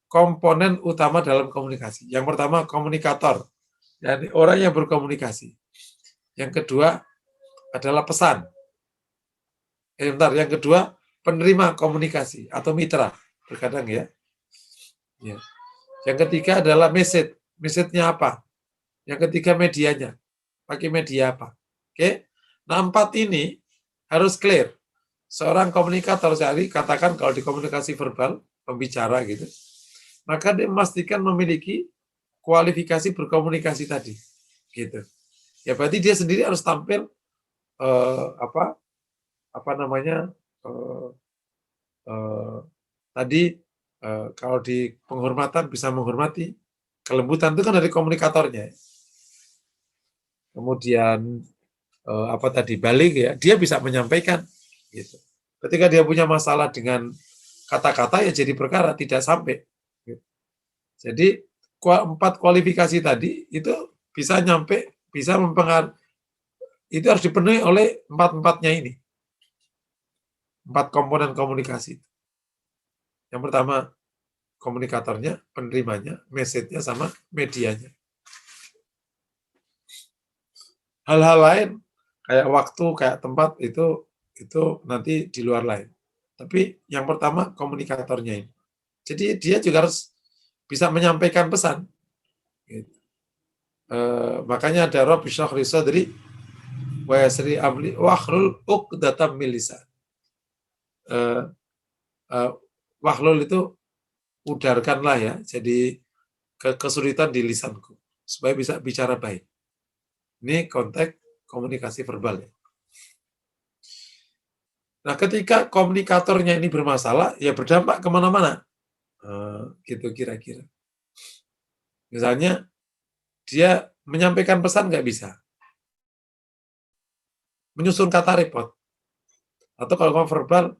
komponen utama dalam komunikasi. Yang pertama, komunikator. Yani orang yang berkomunikasi. Yang kedua adalah pesan. Yang kedua, penerima komunikasi atau mitra. Terkadang ya. Yang ketiga adalah message. Message-nya apa? Yang ketiga medianya. Pakai media apa? Oke. Nah, 4 ini harus clear. Seorang komunikator sehari katakan kalau di komunikasi verbal, pembicara gitu, maka dia memastikan memiliki kualifikasi berkomunikasi tadi. Gitu. Ya berarti dia sendiri harus tampil apa namanya tadi kalau di penghormatan bisa menghormati, kelembutan itu kan dari komunikatornya. Kemudian apa tadi balik ya, dia bisa menyampaikan gitu. Ketika dia punya masalah dengan kata-kata ya jadi perkara tidak sampai. Gitu. Jadi 4 kualifikasi tadi itu bisa nyampe, bisa mempengaruhi, itu harus dipenuhi oleh 4-4-nya ini. 4 komponen komunikasi. Yang pertama komunikatornya, penerimanya, message-nya sama medianya. Hal-hal lain kayak waktu, kayak tempat itu nanti di luar lain. Tapi yang pertama komunikatornya ini. Jadi dia juga harus bisa menyampaikan pesan. Gitu. Makanya ada Rob Syahri Sadri wa yasri amli wahlul uqdatam min lisan. Wahlul itu udarkanlah ya, jadi kesulitan di lisanku supaya bisa bicara baik. Ini konteks komunikasi verbal ya. Nah, ketika komunikatornya ini bermasalah, ya berdampak kemana-mana. Gitu kira-kira. Misalnya, dia menyampaikan pesan nggak bisa. Menyusun kata repot. Atau kalau verbal,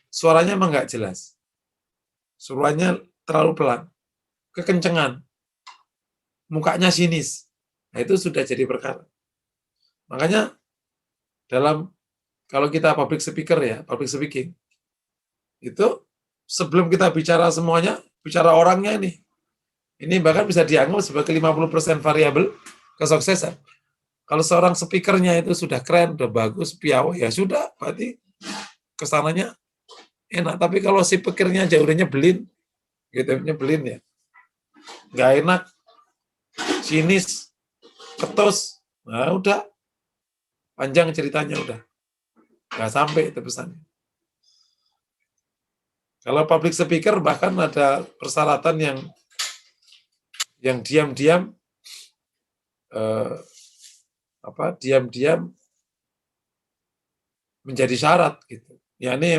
suaranya emang nggak jelas. Suaranya terlalu pelan. Kekencengan. Mukanya sinis. Nah, itu sudah jadi perkara. Makanya, kalau kita public speaker ya, public speaking, itu sebelum kita bicara semuanya, bicara orangnya ini. Ini bahkan bisa dianggap sebagai 50% variabel kesuksesan. Kalau seorang speakernya itu sudah keren, udah bagus, piawai, ya sudah, berarti kesananya enak. Tapi kalau si pikirnya aja udah nyebelin, gitu, nyebelin ya, nggak enak, sinis, ketus, nah udah, panjang ceritanya udah, nggak sampai itu pesannya. Kalau public speaker bahkan ada persyaratan yang diam-diam diam-diam menjadi syarat gitu. Ya ini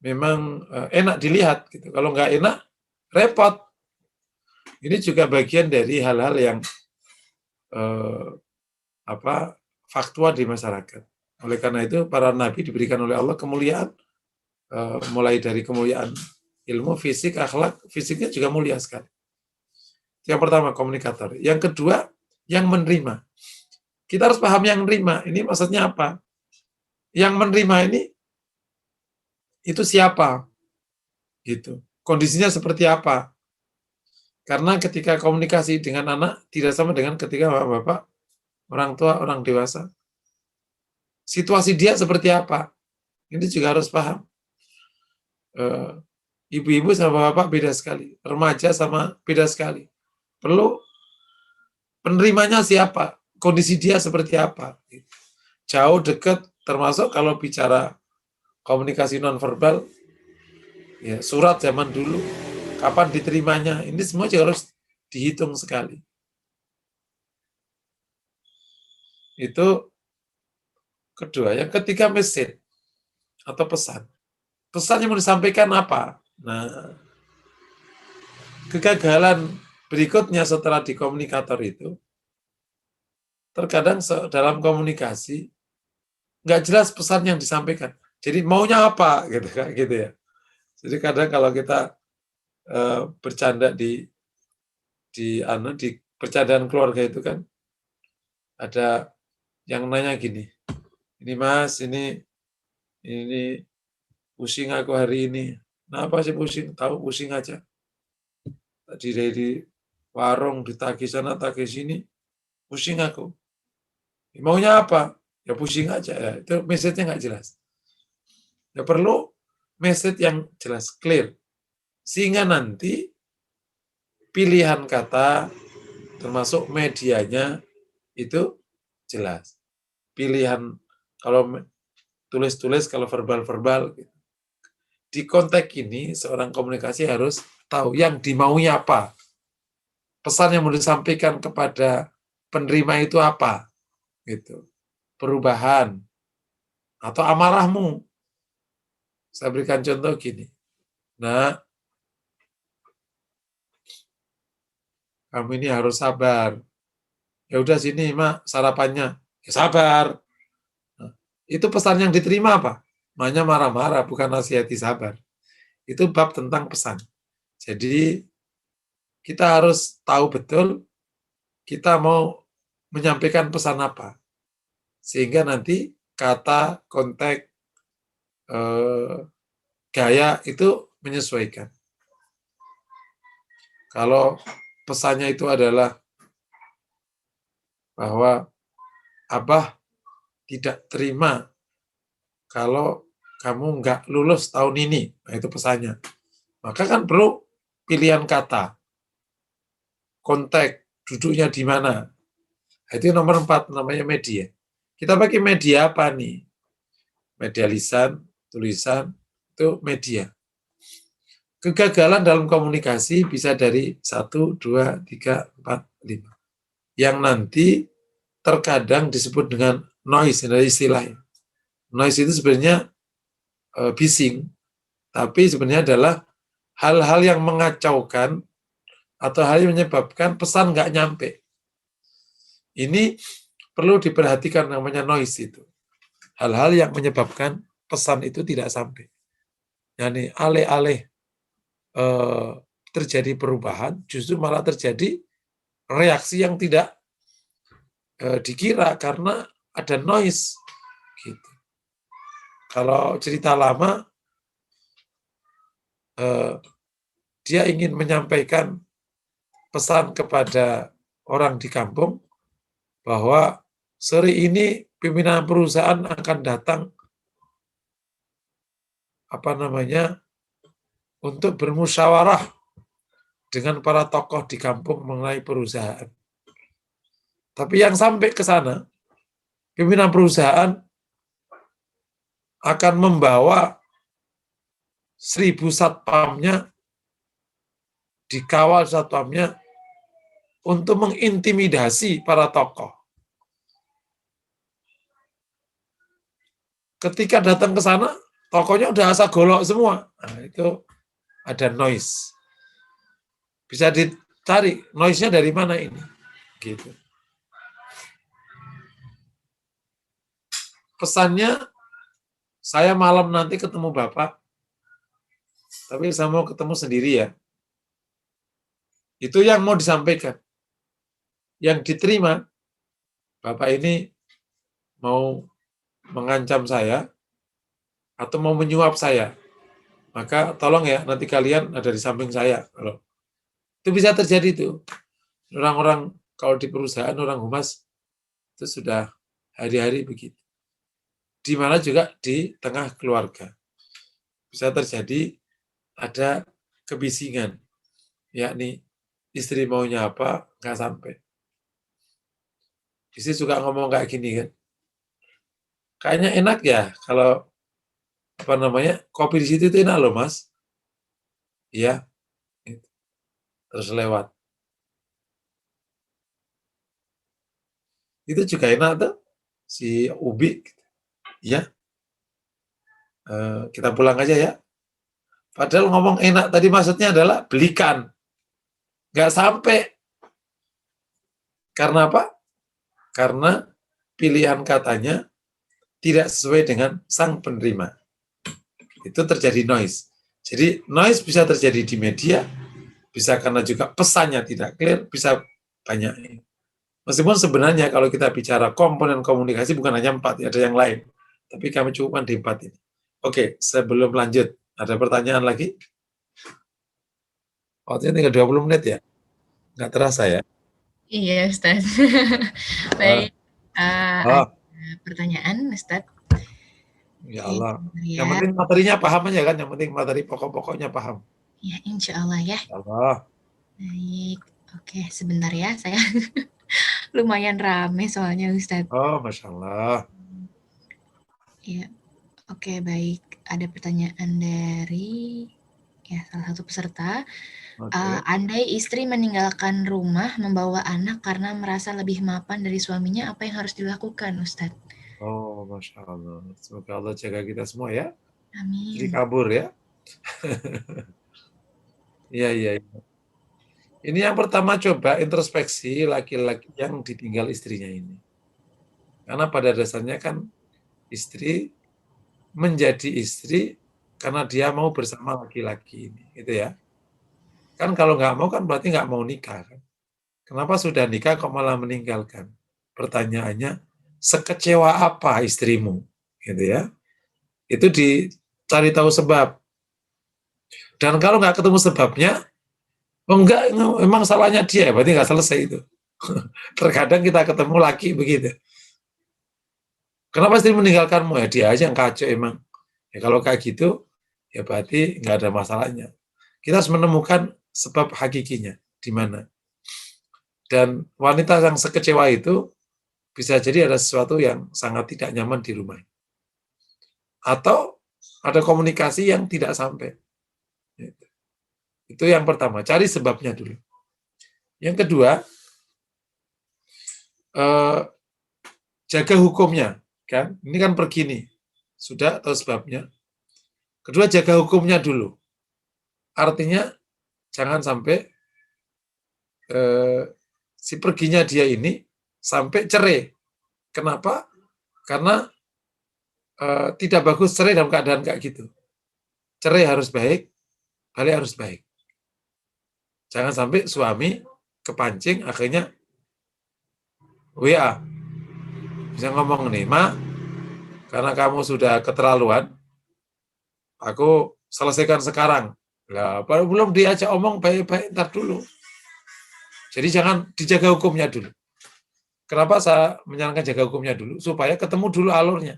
memang enak dilihat gitu. Kalau nggak enak repot. Ini juga bagian dari hal-hal yang faktual di masyarakat. Oleh karena itu para nabi diberikan oleh Allah kemuliaan, mulai dari kemuliaan ilmu, fisik, akhlak, fisiknya juga mulia sekali. Yang pertama komunikator. Yang kedua yang menerima. Kita harus paham yang menerima. Ini maksudnya apa? Yang menerima ini itu siapa? Gitu. Kondisinya seperti apa? Karena ketika komunikasi dengan anak tidak sama dengan ketika bapak, orang tua, orang dewasa. Situasi dia seperti apa? Ini juga harus paham. Ibu-ibu sama bapak beda sekali. Remaja sama beda sekali. Perlu penerimanya siapa? Kondisi dia seperti apa? Jauh, dekat, termasuk kalau bicara komunikasi nonverbal, ya surat zaman dulu, kapan diterimanya, ini semua juga harus dihitung sekali. Itu kedua. Yang ketiga, message atau pesan. Pesan yang mau disampaikan apa? Nah, kegagalan berikutnya setelah di komunikator itu, terkadang dalam komunikasi nggak jelas pesan yang disampaikan. Jadi maunya apa gitu kan, gitu ya. Jadi kadang kalau kita bercanda di percandaan keluarga itu kan ada yang nanya gini, ini Mas, ini pusing aku hari ini. Kenapa sih pusing? Tahu pusing aja. Tadi dari warung ditagih sana tagih sini, pusing aku. Maunya apa? Ya pusing aja. Ya, itu message-nya nggak jelas. Ya perlu message yang jelas, clear. Sehingga nanti pilihan kata termasuk medianya itu jelas. Pilihan kalau tulis-tulis, kalau verbal-verbal. Di konteks ini seorang komunikasi harus tahu yang dimaunya apa. Pesan yang mau disampaikan kepada penerima itu apa? Gitu. Perubahan atau amarahmu. Saya berikan contoh gini. Nah, kamu ini harus sabar. Ya udah sini, Mak, sarapannya. Ya sabar. Nah, itu pesan yang diterima apa? Maknya marah-marah, bukan nasihati sabar. Itu bab tentang pesan. Jadi, kita harus tahu betul kita mau menyampaikan pesan apa. Sehingga nanti kata, konteks, gaya itu menyesuaikan. Kalau pesannya itu adalah bahwa Abah tidak terima kalau kamu nggak lulus tahun ini, nah itu pesannya. Maka kan perlu pilihan kata, konteks, duduknya di mana. Itu nomor 4, namanya media. Kita pakai media apa nih? Media lisan, tulisan, itu media. Kegagalan dalam komunikasi bisa dari 1, 2, 3, 4, 5. Yang nanti terkadang disebut dengan noise, dari istilahnya. Noise itu sebenarnya bising, tapi sebenarnya adalah hal-hal yang mengacaukan atau hal yang menyebabkan pesan nggak nyampe. Ini perlu diperhatikan, namanya noise itu. Hal-hal yang menyebabkan pesan itu tidak sampai. Yani alih-alih terjadi perubahan, justru malah terjadi reaksi yang tidak dikira karena ada noise. Gitu. Kalau cerita lama, dia ingin menyampaikan pesan kepada orang di kampung bahwa sore ini pimpinan perusahaan akan datang untuk bermusyawarah dengan para tokoh di kampung mengenai perusahaan. Tapi yang sampai ke sana, pimpinan perusahaan akan membawa 1.000 satpamnya, dikawal satpamnya untuk mengintimidasi para tokoh. Ketika datang ke sana, tokohnya udah asa golok semua. Nah, itu ada noise. Bisa dicari noise-nya dari mana ini. Gitu. Pesannya, saya malam nanti ketemu Bapak, tapi saya mau ketemu sendiri ya. Itu yang mau disampaikan. Yang diterima, Bapak ini mau mengancam saya atau mau menyuap saya. Maka tolong ya, nanti kalian ada di samping saya. Itu bisa terjadi tuh. Orang-orang kalau di perusahaan, orang humas, itu sudah hari-hari begitu. Di mana juga di tengah keluarga. Bisa terjadi ada kebisingan. Yakni istri maunya apa, nggak sampai. Istri suka ngomong kayak gini kan. Kayaknya enak ya kalau kopi di situ itu enak loh Mas. Iya. terus lewat. Itu juga enak tuh, si Ubi, ya, kita pulang aja ya. Padahal ngomong enak tadi maksudnya adalah belikan. Nggak sampai. Karena apa? Karena pilihan katanya tidak sesuai dengan sang penerima. Itu terjadi noise. Jadi noise bisa terjadi di media, bisa karena juga pesannya tidak clear, bisa banyak. Meskipun sebenarnya kalau kita bicara komponen komunikasi bukan hanya 4, ada yang lain. Tapi kami cukupkan di 4 ini. Oke, sebelum lanjut, ada pertanyaan lagi? Waktunya tinggal 20 menit ya? Nggak terasa ya? Iya, Ustaz. Baik. Oh, Ada pertanyaan, Ustaz? ya Oke, Allah. sebentar Yang ya. penting materinya paham aja kan, yang penting materi pokok-pokoknya paham. Ya, insya Allah ya. Ya Allah. Baik. Oke, sebentar ya. Saya lumayan rame soalnya, Ustaz. Oh, Masya Allah. Ya, oke, baik. Ada pertanyaan dari salah satu peserta. Oke. Andai istri meninggalkan rumah membawa anak karena merasa lebih mapan dari suaminya, apa yang harus dilakukan, Ustadz? Oh, Masya Allah. Semoga Allah jaga kita semua ya. Jadi Amin. kabur ya. Iya, iya. Ini yang pertama coba introspeksi laki-laki yang ditinggal istrinya ini. Karena pada dasarnya kan istri menjadi istri karena dia mau bersama laki-laki ini, gitu ya. Kan kalau nggak mau kan berarti nggak mau nikah kan. Kenapa sudah nikah kok malah meninggalkan? Pertanyaannya, sekecewa apa istrimu? Gitu ya. Itu dicari tahu sebab. Dan kalau nggak ketemu sebabnya, oh enggak, emang salahnya dia, berarti nggak selesai itu. Terkadang kita ketemu laki begitu. Kenapa istri meninggalkanmu? Ya dia aja yang kacau emang. Ya kalau kayak gitu, ya berarti nggak ada masalahnya. Kita harus menemukan sebab hakikinya di mana. Dan wanita yang sekecewa itu bisa jadi ada sesuatu yang sangat tidak nyaman di rumah. Atau ada komunikasi yang tidak sampai. Itu yang pertama, cari sebabnya dulu. Yang kedua, jaga hukumnya. Kan? Ini kan pergi nih, sudah tahu sebabnya. Kedua, jaga hukumnya dulu. Artinya, jangan sampai si perginya dia ini sampai cerai. Kenapa? Karena tidak bagus cerai dalam keadaan kayak gitu. Cerai harus baik, balik harus baik. Jangan sampai suami kepancing, akhirnya WA. Bisa ngomong nih, Ma, karena kamu sudah keterlaluan, aku selesaikan sekarang. Lah, belum diajak omong baik-baik, ntar dulu. Jadi jangan dijaga hukumnya dulu. Kenapa saya menyarankan jaga hukumnya dulu? Supaya ketemu dulu alurnya.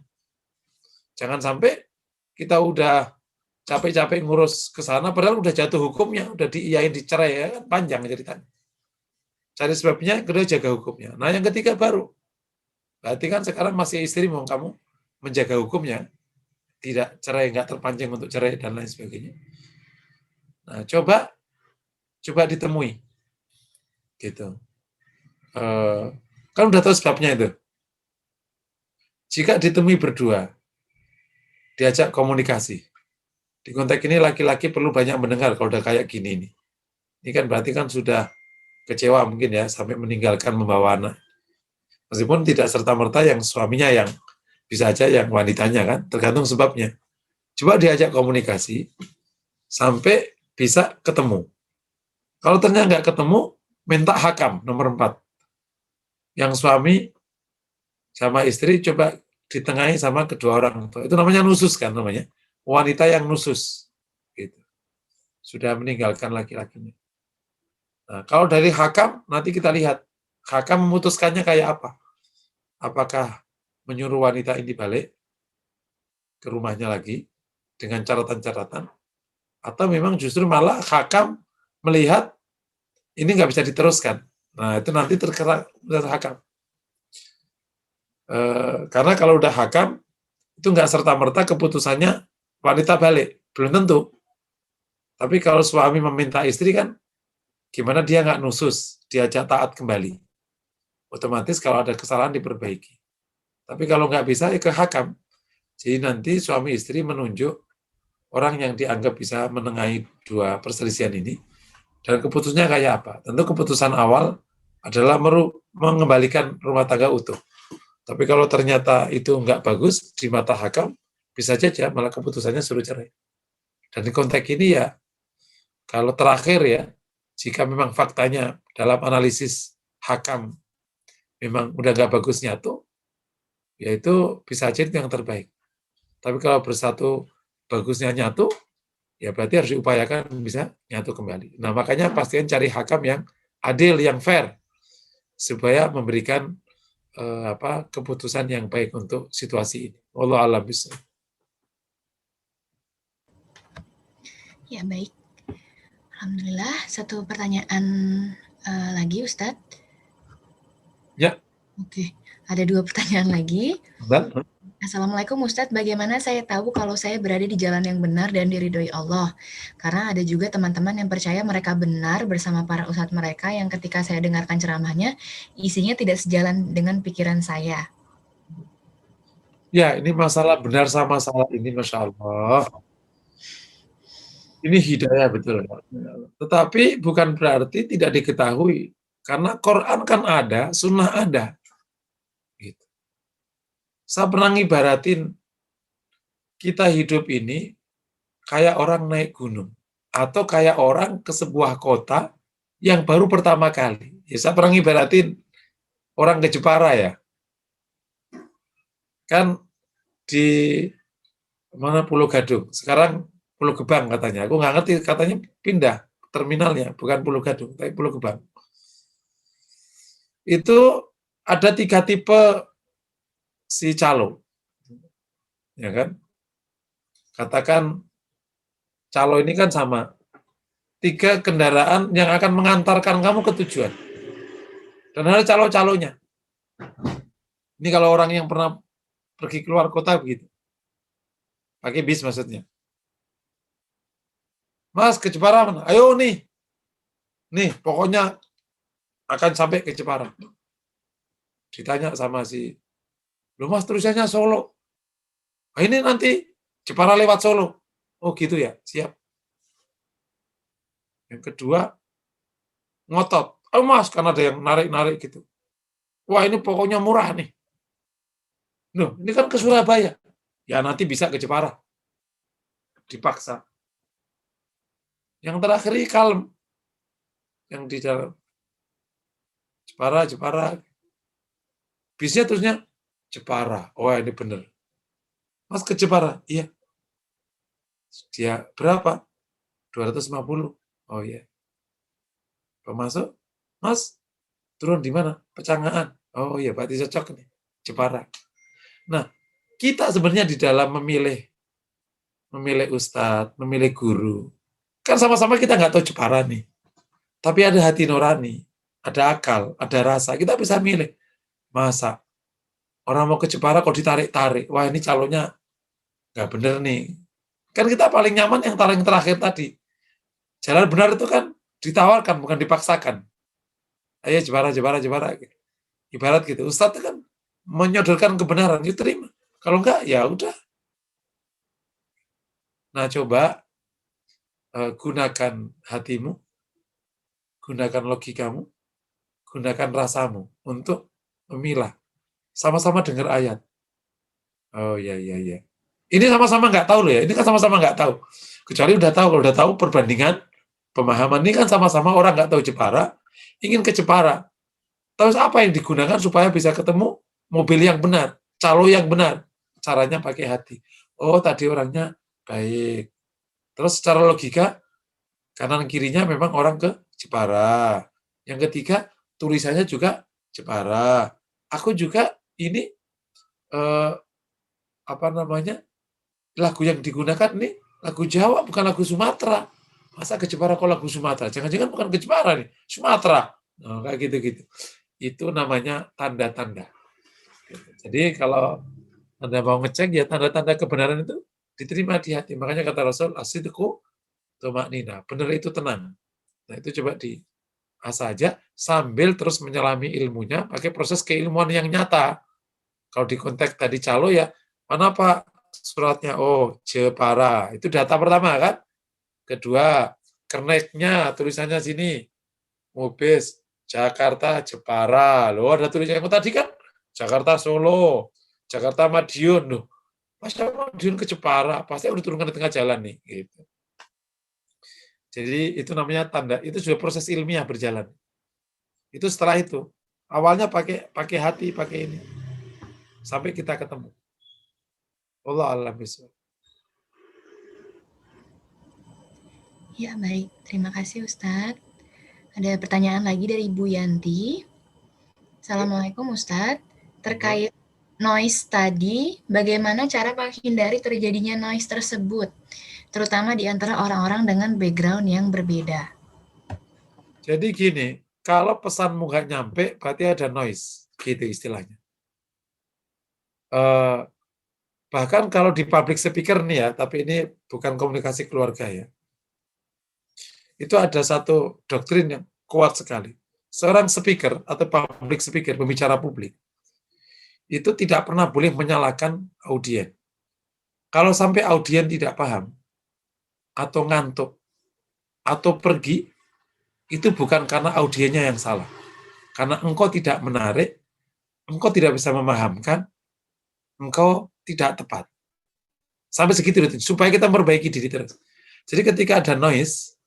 Jangan sampai kita udah capek-capek ngurus ke sana, padahal udah jatuh hukumnya, udah diiyain dicerai, ya kan panjang ceritanya. Cari sebabnya, kedua jaga hukumnya. Nah yang ketiga baru, berarti kan sekarang masih istri mau kamu menjaga hukumnya, tidak cerai, nggak terpancing untuk cerai dan lain sebagainya. Nah coba ditemui, gitu. Kan udah tahu sebabnya itu. Jika ditemui berdua, diajak komunikasi. Di konteks ini laki-laki perlu banyak mendengar kalau udah kayak gini nih. Ini kan berarti kan sudah kecewa mungkin ya, sampai meninggalkan membawa anak. Meskipun tidak serta-merta yang suaminya yang bisa aja yang wanitanya kan, tergantung sebabnya. Coba diajak komunikasi sampai bisa ketemu. Kalau ternyata nggak ketemu, minta hakam nomor 4. Yang suami sama istri coba ditengahi sama kedua orang tua. Itu namanya nusus kan namanya. Wanita yang nusus. Gitu. Sudah meninggalkan laki-lakinya. Nah, kalau dari hakam, nanti kita lihat. Hakam memutuskannya kayak apa? Apakah menyuruh wanita ini balik ke rumahnya lagi dengan catatan-catatan, atau memang justru malah hakam melihat ini nggak bisa diteruskan. Nah, itu nanti terkena hakam. Karena kalau udah hakam, itu nggak serta-merta keputusannya wanita balik. Belum tentu. Tapi kalau suami meminta istri kan, Gimana dia nggak nusus, diajak taat kembali. Otomatis kalau ada kesalahan diperbaiki. Tapi kalau nggak bisa, ya ke hakam. Jadi nanti suami istri menunjuk orang yang dianggap bisa menengahi dua perselisihan ini. Dan keputusannya kayak apa? Tentu keputusan awal adalah mengembalikan rumah tangga utuh. Tapi kalau ternyata itu nggak bagus di mata hakam, bisa saja malah keputusannya suruh cerai. Dan di konteks ini ya, kalau terakhir ya, jika memang faktanya dalam analisis hakam memang udah nggak bagus nyatu, ya itu bisa jadi yang terbaik. Tapi kalau bersatu bagusnya nyatu, ya berarti harus diupayakan bisa nyatu kembali. Nah makanya pastikan cari hakam yang adil, yang fair, supaya memberikan keputusan yang baik untuk situasi ini. Wallahu a'lam bishawab. Ya, baik. Alhamdulillah, satu pertanyaan lagi, Ustadz. Ya. Oke, ada 2 pertanyaan lagi. Dan, Assalamualaikum Ustadz, bagaimana saya tahu kalau saya berada di jalan yang benar dan diridhoi Allah? Karena ada juga teman-teman yang percaya mereka benar bersama para ustadz mereka yang ketika saya dengarkan ceramahnya, isinya tidak sejalan dengan pikiran saya. ya ini masalah benar sama salah ini, Masya Allah. Ini hidayah betul. Tetapi bukan berarti tidak diketahui. Karena Quran kan ada, sunnah ada. Gitu. Saya pernah ngibaratin, kita hidup ini kayak orang naik gunung. Atau kayak orang ke sebuah kota yang baru pertama kali. Ya, saya pernah ngibaratin orang ke Jepara ya. Kan di mana Pulau Gadung. Sekarang Pulau Gebang katanya. Aku nggak ngerti, katanya pindah terminalnya. Bukan Pulau Gadung, tapi Pulau Gebang. Itu ada 3 tipe si calo. Ya kan? Katakan calo ini kan sama. 3 kendaraan yang akan mengantarkan kamu ke tujuan. Dan ada calo-calonya. Ini kalau orang yang pernah pergi keluar kota begitu. Pakai bis maksudnya. Mas, ke Jepara mana? Ayo nih. Nih, pokoknya akan sampai ke Jepara. Ditanya sama si, loh mas terusannya Solo. Nah, ini nanti Jepara lewat Solo. Oh gitu ya, siap. Yang kedua, ngotot. Oh mas, karena ada yang narik-narik gitu. Wah ini pokoknya murah nih. Loh, ini kan ke Surabaya. Ya nanti bisa ke Jepara. Dipaksa. Yang terakhir kalem. Yang di dalam Jepara. Bisnya terusnya Jepara. Oh ini bener. Mas ke Jepara? Iya. Dia berapa? 250. Oh iya. Masuk, mas turun di mana? Pecangaan. Oh iya, berarti cocok nih. Jepara. Nah, kita sebenarnya di dalam memilih ustadz, memilih guru, kan sama-sama kita nggak tahu Jepara nih. Tapi ada hati nurani, ada akal, ada rasa. Kita bisa milih. Masa orang mau ke Jepara kok ditarik-tarik? Wah ini calonnya nggak bener nih. Kan kita paling nyaman yang paling terakhir tadi. Jalan benar itu kan ditawarkan, bukan dipaksakan. Ayo Jepara. Ibarat gitu. Ustadz kan menyodorkan kebenaran, ya terima. Kalau enggak, ya udah. Nah, coba gunakan hatimu, gunakan logikamu, gunakan rasamu untuk memilah. Sama-sama dengar ayat. Oh iya. Ini sama-sama nggak tahu loh ya. Ini kan sama-sama nggak tahu. Kecuali udah tahu. Kalau udah tahu perbandingan pemahaman ini kan sama-sama orang nggak tahu Jepara, ingin ke Jepara. Terus apa yang digunakan supaya bisa ketemu mobil yang benar, calo yang benar? Caranya pakai hati. Oh, tadi orangnya baik. Terus secara logika, kanan kirinya memang orang ke Jepara. Yang ketiga, tulisannya juga Jepara. Aku juga ini lagu yang digunakan nih lagu Jawa bukan lagu Sumatera. Masa ke Jepara kok lagu Sumatera? Jangan-jangan bukan ke Jepara nih, Sumatera. Nah, kayak gitu-gitu. Itu namanya tanda-tanda. Jadi kalau Anda mau ngecek ya tanda-tanda kebenaran itu diterima di hati. Makanya kata Rasul, as-sidqu tuma'nina. Benar itu tenang. Nah itu coba saja sambil terus menyelami ilmunya pakai proses keilmuan yang nyata. Kalau di konteks tadi calo ya, mana Pak suratnya? Oh, Jepara. Itu data pertama kan? Kedua, kerneknya tulisannya sini. Mubis, Jakarta, Jepara. Loh, ada tulisan yang tadi kan? Jakarta, Solo. Jakarta, Madiun. Loh, masa Madiun ke Jepara? Pasti udah turunkan di tengah jalan nih. Gitu. Jadi itu namanya tanda. Itu sudah proses ilmiah berjalan. Itu setelah itu. Awalnya pakai hati, pakai ini. Sampai kita ketemu. Allah alam bisawab. Ya, baik. Terima kasih Ustadz. Ada pertanyaan lagi dari Bu Yanti. Assalamualaikum Ustadz. Terkait noise tadi, bagaimana cara menghindari terjadinya noise tersebut, terutama di antara orang-orang dengan background yang berbeda? Jadi gini, kalau pesanmu nggak nyampe, berarti ada noise, gitu istilahnya. Bahkan kalau di public speaker nih ya, tapi ini bukan komunikasi keluarga ya, itu ada satu doktrin yang kuat sekali. Seorang speaker atau public speaker, pembicara publik, itu tidak pernah boleh menyalahkan audien. Kalau sampai audien tidak paham, atau ngantuk, atau pergi, itu bukan karena audiennya yang salah. Karena engkau tidak menarik, engkau tidak bisa memahamkan, engkau tidak tepat. Sampai segitu, supaya kita memperbaiki diri terus. Jadi ketika ada noise,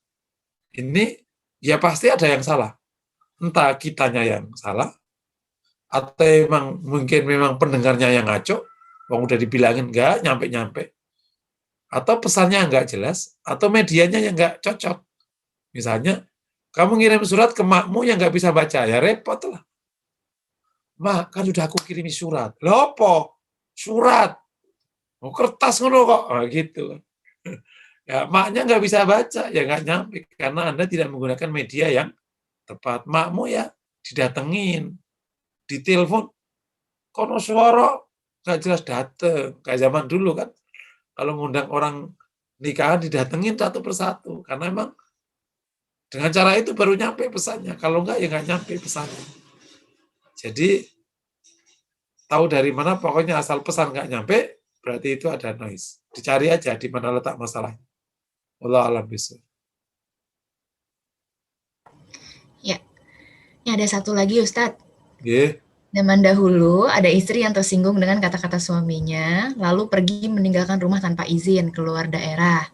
ini ya pasti ada yang salah. Entah kitanya yang salah, atau mungkin memang pendengarnya yang ngaco, udah dibilangin nggak nyampe-nyampe, atau pesannya nggak jelas, atau medianya yang nggak cocok. Misalnya, kamu ngirim surat ke makmu yang nggak bisa baca, ya repot lah. Mak, kan udah aku kirimi surat. Lopo, surat. Oh, kertas ngono kok. Oh, gitu. Ya, maknya nggak bisa baca, ya nggak nyampe. Karena Anda tidak menggunakan media yang tepat. Makmu ya didatengin, ditelepon, kono suara, nggak jelas dateng. Kayak zaman dulu kan, kalau ngundang orang nikahan didatengin satu persatu. Karena emang dengan cara itu baru nyampe pesannya. Kalau enggak, ya nggak nyampe pesannya. Jadi, tahu dari mana, pokoknya asal pesan nggak nyampe, berarti itu ada noise. Dicari aja di mana letak masalahnya. Allah alam bisawab. Ya, ini ada satu lagi Ustadz. Yeah. Zaman dahulu, ada istri yang tersinggung dengan kata-kata suaminya, lalu pergi meninggalkan rumah tanpa izin keluar daerah.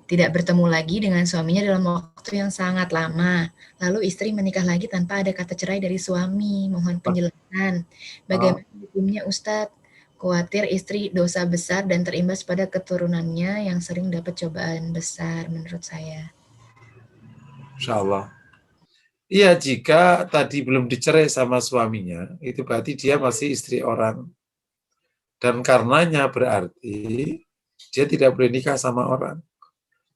Tidak bertemu lagi dengan suaminya dalam waktu yang sangat lama. Lalu istri menikah lagi tanpa ada kata cerai dari suami. Mohon penjelasan. Bagaimana hukumnya Ustadz? Khawatir istri dosa besar dan terimbas pada keturunannya yang sering dapat cobaan besar menurut saya. Insya Allah. Iya, jika tadi belum dicerai sama suaminya, itu berarti dia masih istri orang. Dan karenanya berarti dia tidak boleh nikah sama orang.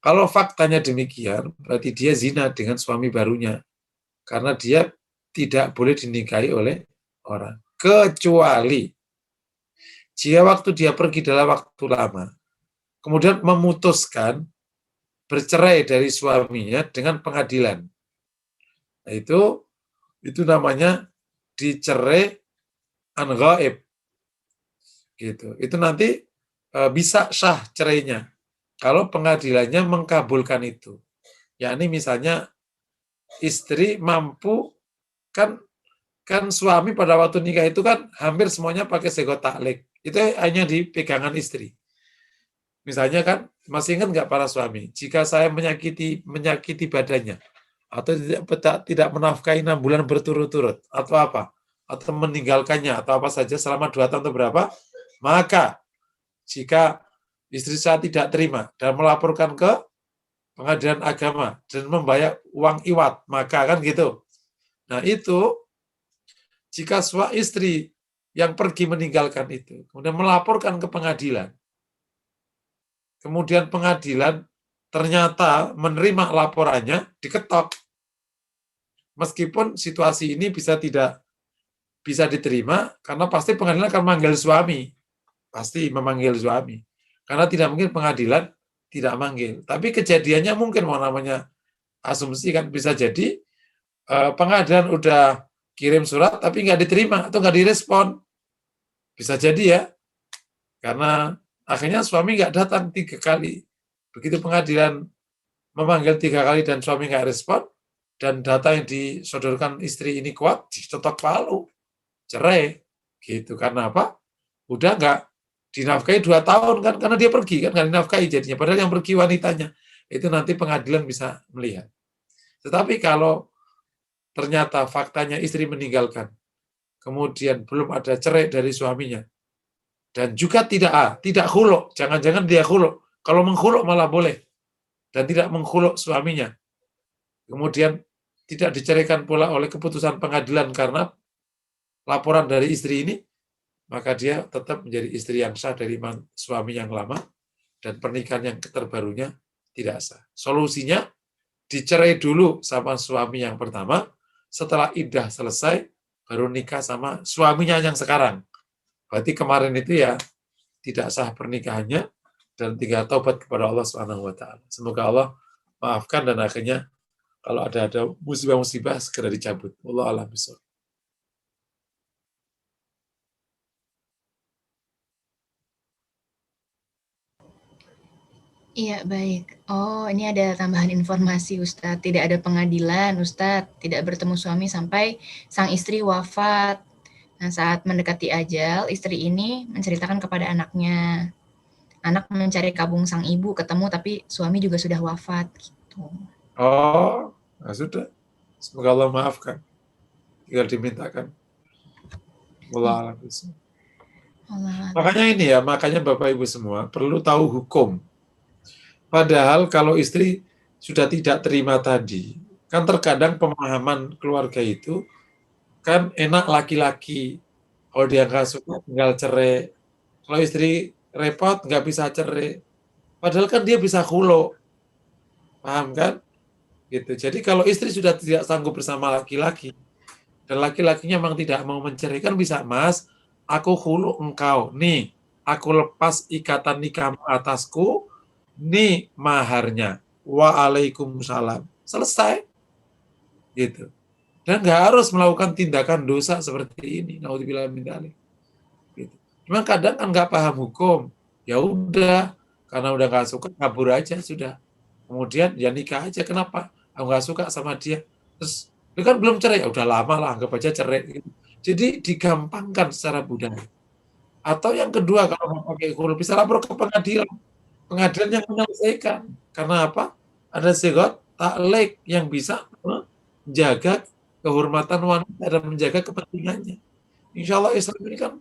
Kalau faktanya demikian, berarti dia zina dengan suami barunya. Karena dia tidak boleh dinikahi oleh orang. Kecuali jika waktu dia pergi dalam waktu lama, kemudian memutuskan bercerai dari suaminya dengan pengadilan. Nah, itu namanya dicerai an ghaib. Gitu. Itu nanti bisa sah cerainya kalau pengadilannya mengkabulkan itu. Yakni misalnya istri mampu, kan suami pada waktu nikah itu kan hampir semuanya pakai sego taklek. Itu hanya di pegangan istri. Misalnya kan, masih ingat nggak para suami, jika saya menyakiti badannya, atau tidak menafkahi 6 bulan berturut-turut, atau apa, atau meninggalkannya, atau apa saja selama 2 tahun atau berapa, maka jika istri saya tidak terima dan melaporkan ke pengadilan agama dan membayar uang iwat, maka kan gitu. Nah itu, jika istri yang pergi meninggalkan itu, kemudian melaporkan ke pengadilan, kemudian pengadilan ternyata menerima laporannya, diketok. Meskipun situasi ini tidak bisa diterima, karena pasti pengadilan akan memanggil suami. Pasti memanggil suami. Karena tidak mungkin pengadilan tidak manggil. Tapi kejadiannya mungkin, mau namanya asumsi kan, bisa jadi pengadilan udah kirim surat tapi nggak diterima atau nggak direspon. Bisa jadi ya, karena akhirnya suami nggak datang 3 kali. Begitu pengadilan memanggil 3 kali dan suami nggak respon, dan data yang disodorkan istri ini kuat, diketok palu, cerai. Gitu. Karena apa? Udah nggak dinafkahi 2 tahun kan, karena dia pergi kan, nggak dinafkahi jadinya. Padahal yang pergi wanitanya. Itu nanti pengadilan bisa melihat. Tetapi kalau ternyata faktanya istri meninggalkan, kemudian belum ada cerai dari suaminya, dan juga tidak khuluk, jangan-jangan dia khuluk. Kalau menghuluk malah boleh, dan tidak menghuluk suaminya. Kemudian tidak diceraikan pula oleh keputusan pengadilan karena laporan dari istri ini, maka dia tetap menjadi istri yang sah dari suami yang lama, dan pernikahan yang terbarunya tidak sah. Solusinya, dicerai dulu sama suami yang pertama, setelah iddah selesai, baru nikah sama suaminya yang sekarang. Berarti kemarin itu ya tidak sah pernikahannya, dan tinggal taubat kepada Allah Subhanahu wa taala. Semoga Allah maafkan dan akhirnya kalau ada musibah-musibah segera dicabut. Wallahu a'lam bishawab. Iya, baik. Oh, ini ada tambahan informasi, Ustadz. Tidak ada pengadilan, Ustadz. Tidak bertemu suami sampai sang istri wafat. Nah, saat mendekati ajal, istri ini menceritakan kepada anaknya. Anak mencari kabung sang ibu, ketemu tapi suami juga sudah wafat. Gitu. Oh, nah sudah. Semoga Allah maafkan. Tinggal dimintakan. Wallahu a'lam bishawab. Makanya ini ya, makanya Bapak Ibu semua perlu tahu hukum. Padahal kalau istri sudah tidak terima tadi, kan terkadang pemahaman keluarga itu kan enak laki-laki. Kalau dia nggak suka tinggal cerai. Kalau istri repot nggak bisa cerai. Padahal kan dia bisa khuluk. Paham kan? Gitu. Jadi kalau istri sudah tidak sanggup bersama laki-laki, dan laki-lakinya memang tidak mau menceraikan, bisa, Mas, aku khuluk engkau. Nih, aku lepas ikatan nikahmu atasku, nih maharnya. Waalaikumsalam. Selesai. Gitu. Dan nggak harus melakukan tindakan dosa seperti ini. Naudzubillah min dzalik. Gitu. Cuma kadang kan nggak paham hukum. Ya udah, karena udah nggak suka, kabur aja sudah. Kemudian ya nikah aja. Kenapa? Aku nggak suka sama dia. Terus itu kan belum cerai, ya udah lama lah, anggap aja cerai. Gitu. Jadi digampangkan secara budaya. Atau yang kedua, kalau mau pakai huruf, bisa lapor ke pengadilan. Pengadilan yang menyelesaikan. Karena apa? Ada sigot taklek yang bisa menjaga kehormatan wanita dan menjaga kepentingannya. Insya Allah Islam ini kan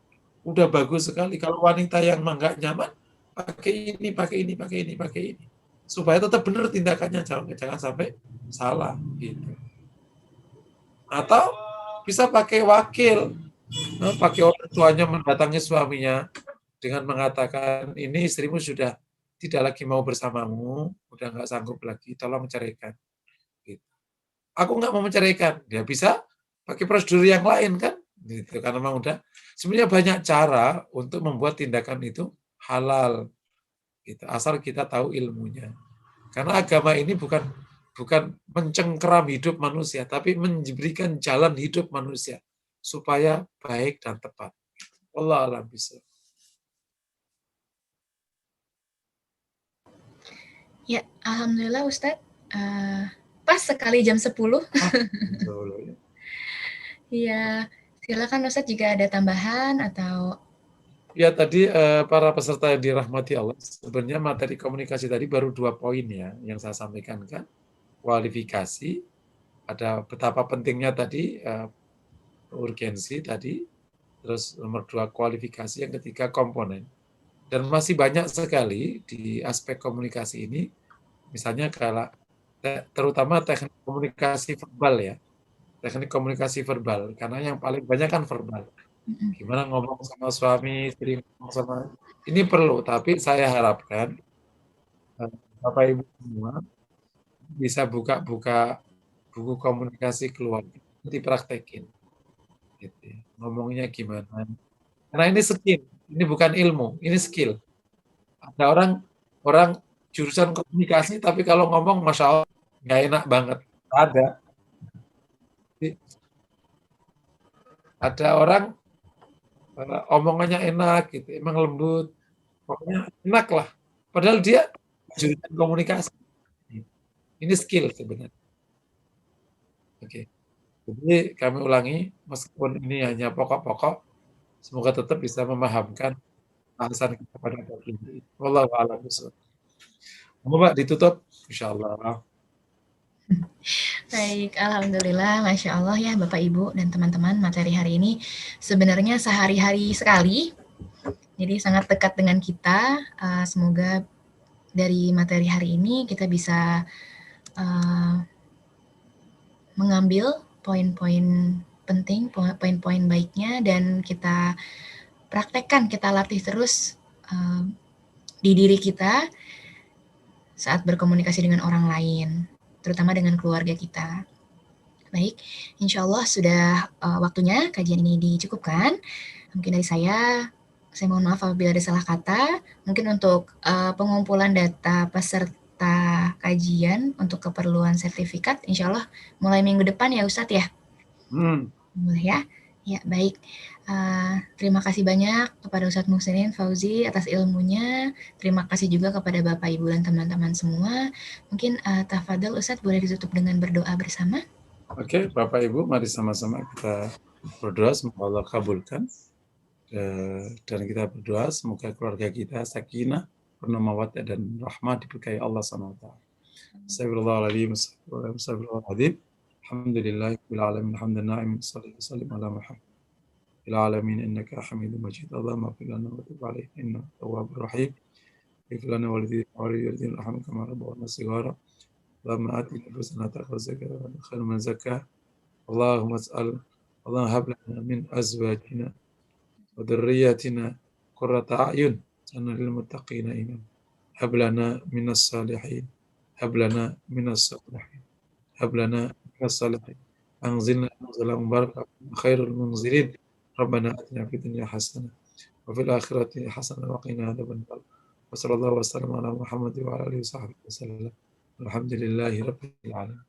udah bagus sekali. Kalau wanita yang nggak nyaman, pakai ini, pakai ini, pakai ini, pakai ini. Supaya tetap benar tindakannya, jangan sampai salah. Gitu. Atau bisa pakai wakil, pakai orang tuanya mendatangi suaminya dengan mengatakan, ini istrimu sudah tidak lagi mau bersamamu, udah nggak sanggup lagi, tolong ceraikan. Gitu. Aku nggak mau menceraikan, dia bisa pakai prosedur yang lain kan, gitu. Karena memang udah sebenarnya banyak cara untuk membuat tindakan itu halal, gitu. Asal kita tahu ilmunya. Karena agama ini bukan mencengkeram hidup manusia, tapi memberikan jalan hidup manusia supaya baik dan tepat. Allah alam bisa. Ya, alhamdulillah Ustadz. Pas sekali jam 10. Iya, silakan Ustadz jika ada tambahan atau... Ya tadi para peserta yang dirahmati Allah, sebenarnya materi komunikasi tadi baru 2 poin ya yang saya sampaikan kan. Kualifikasi, ada betapa pentingnya tadi urgensi tadi, terus nomor 2 kualifikasi, yang ketiga komponen. Dan masih banyak sekali di aspek komunikasi ini, misalnya kalau terutama teknik komunikasi verbal ya, teknik komunikasi verbal, karena yang paling banyak kan verbal. Gimana ngomong sama suami, istri ngomong sama, ini perlu, tapi saya harapkan Bapak Ibu semua bisa buka-buka buku komunikasi keluarga, dipraktekin. Gitu. Ngomongnya gimana. Karena ini skill, ini bukan ilmu, ini skill. Ada orang jurusan komunikasi, tapi kalau ngomong, Masya Allah, nggak enak banget. Ada. Jadi, ada orang omongannya enak gitu, emang lembut, pokoknya enak lah. Padahal dia jurusan komunikasi. Ini skill sebenarnya. Oke. Jadi kami ulangi, meskipun ini hanya pokok-pokok, semoga tetap bisa memahamkan bahasan kita pada pagi ini. Wallahu a'lam bishawab. Mbak ditutup, insyaallah. Baik, alhamdulillah, masya Allah ya Bapak Ibu dan teman-teman, materi hari ini sebenarnya sehari-hari sekali, jadi sangat dekat dengan kita. Semoga dari materi hari ini kita bisa mengambil poin-poin penting, poin-poin baiknya, dan kita praktekkan, kita latih terus di diri kita saat berkomunikasi dengan orang lain, terutama dengan keluarga kita. Baik, insya Allah sudah waktunya kajian ini dicukupkan. Mungkin dari saya mohon maaf apabila ada salah kata. Mungkin untuk pengumpulan data peserta kajian untuk keperluan sertifikat, insya Allah mulai minggu depan ya Ustadz ya? Boleh ya? Ya, baik. Terima kasih banyak kepada Ustadz Muhsinin Fauzi atas ilmunya. Terima kasih juga kepada Bapak, Ibu, dan teman-teman semua. Mungkin tafadhol Ustadz boleh ditutup dengan berdoa bersama. Oke, Bapak Ibu, mari sama-sama kita berdoa semoga Allah kabulkan. Dan kita berdoa semoga keluarga kita sakinah, penuh mawaddah dan rahmah diberkahi Allah SWT. Astagfirullahaladzim, astagfirullahaladzim. Alhamdulillahirabbil alamin, hamdan na'iman, shalli wa sallim ala Muhammad. Bil alamin innaka Hamidum Majid. Allahumma ighfir lana wa tub alaina innaka tawwabur rahim. Ighfir lana walidayna warhamhum kama rabbayana shighara. Allahumma ati nufusana taqwa zakata wa khairu man zakkaha. Allahumma hab lana min azwajina wa dhurriyyatina qurrata a'yun waj'alna lil muttaqina imama. Hab lana minas salihin. Hab lana minas salihin. Hab lana minas salihin. Anzilna nuzulan mubarakah khairul munzilin. Rabbana atina fid dunya hasanah wa fil akhirati hasanah wa qina adzabannar. Wa sallallahu wa sallam ala Muhammad wa ala alihi wa sahbihi wasallam. Alhamdulillahi rabbil alamin.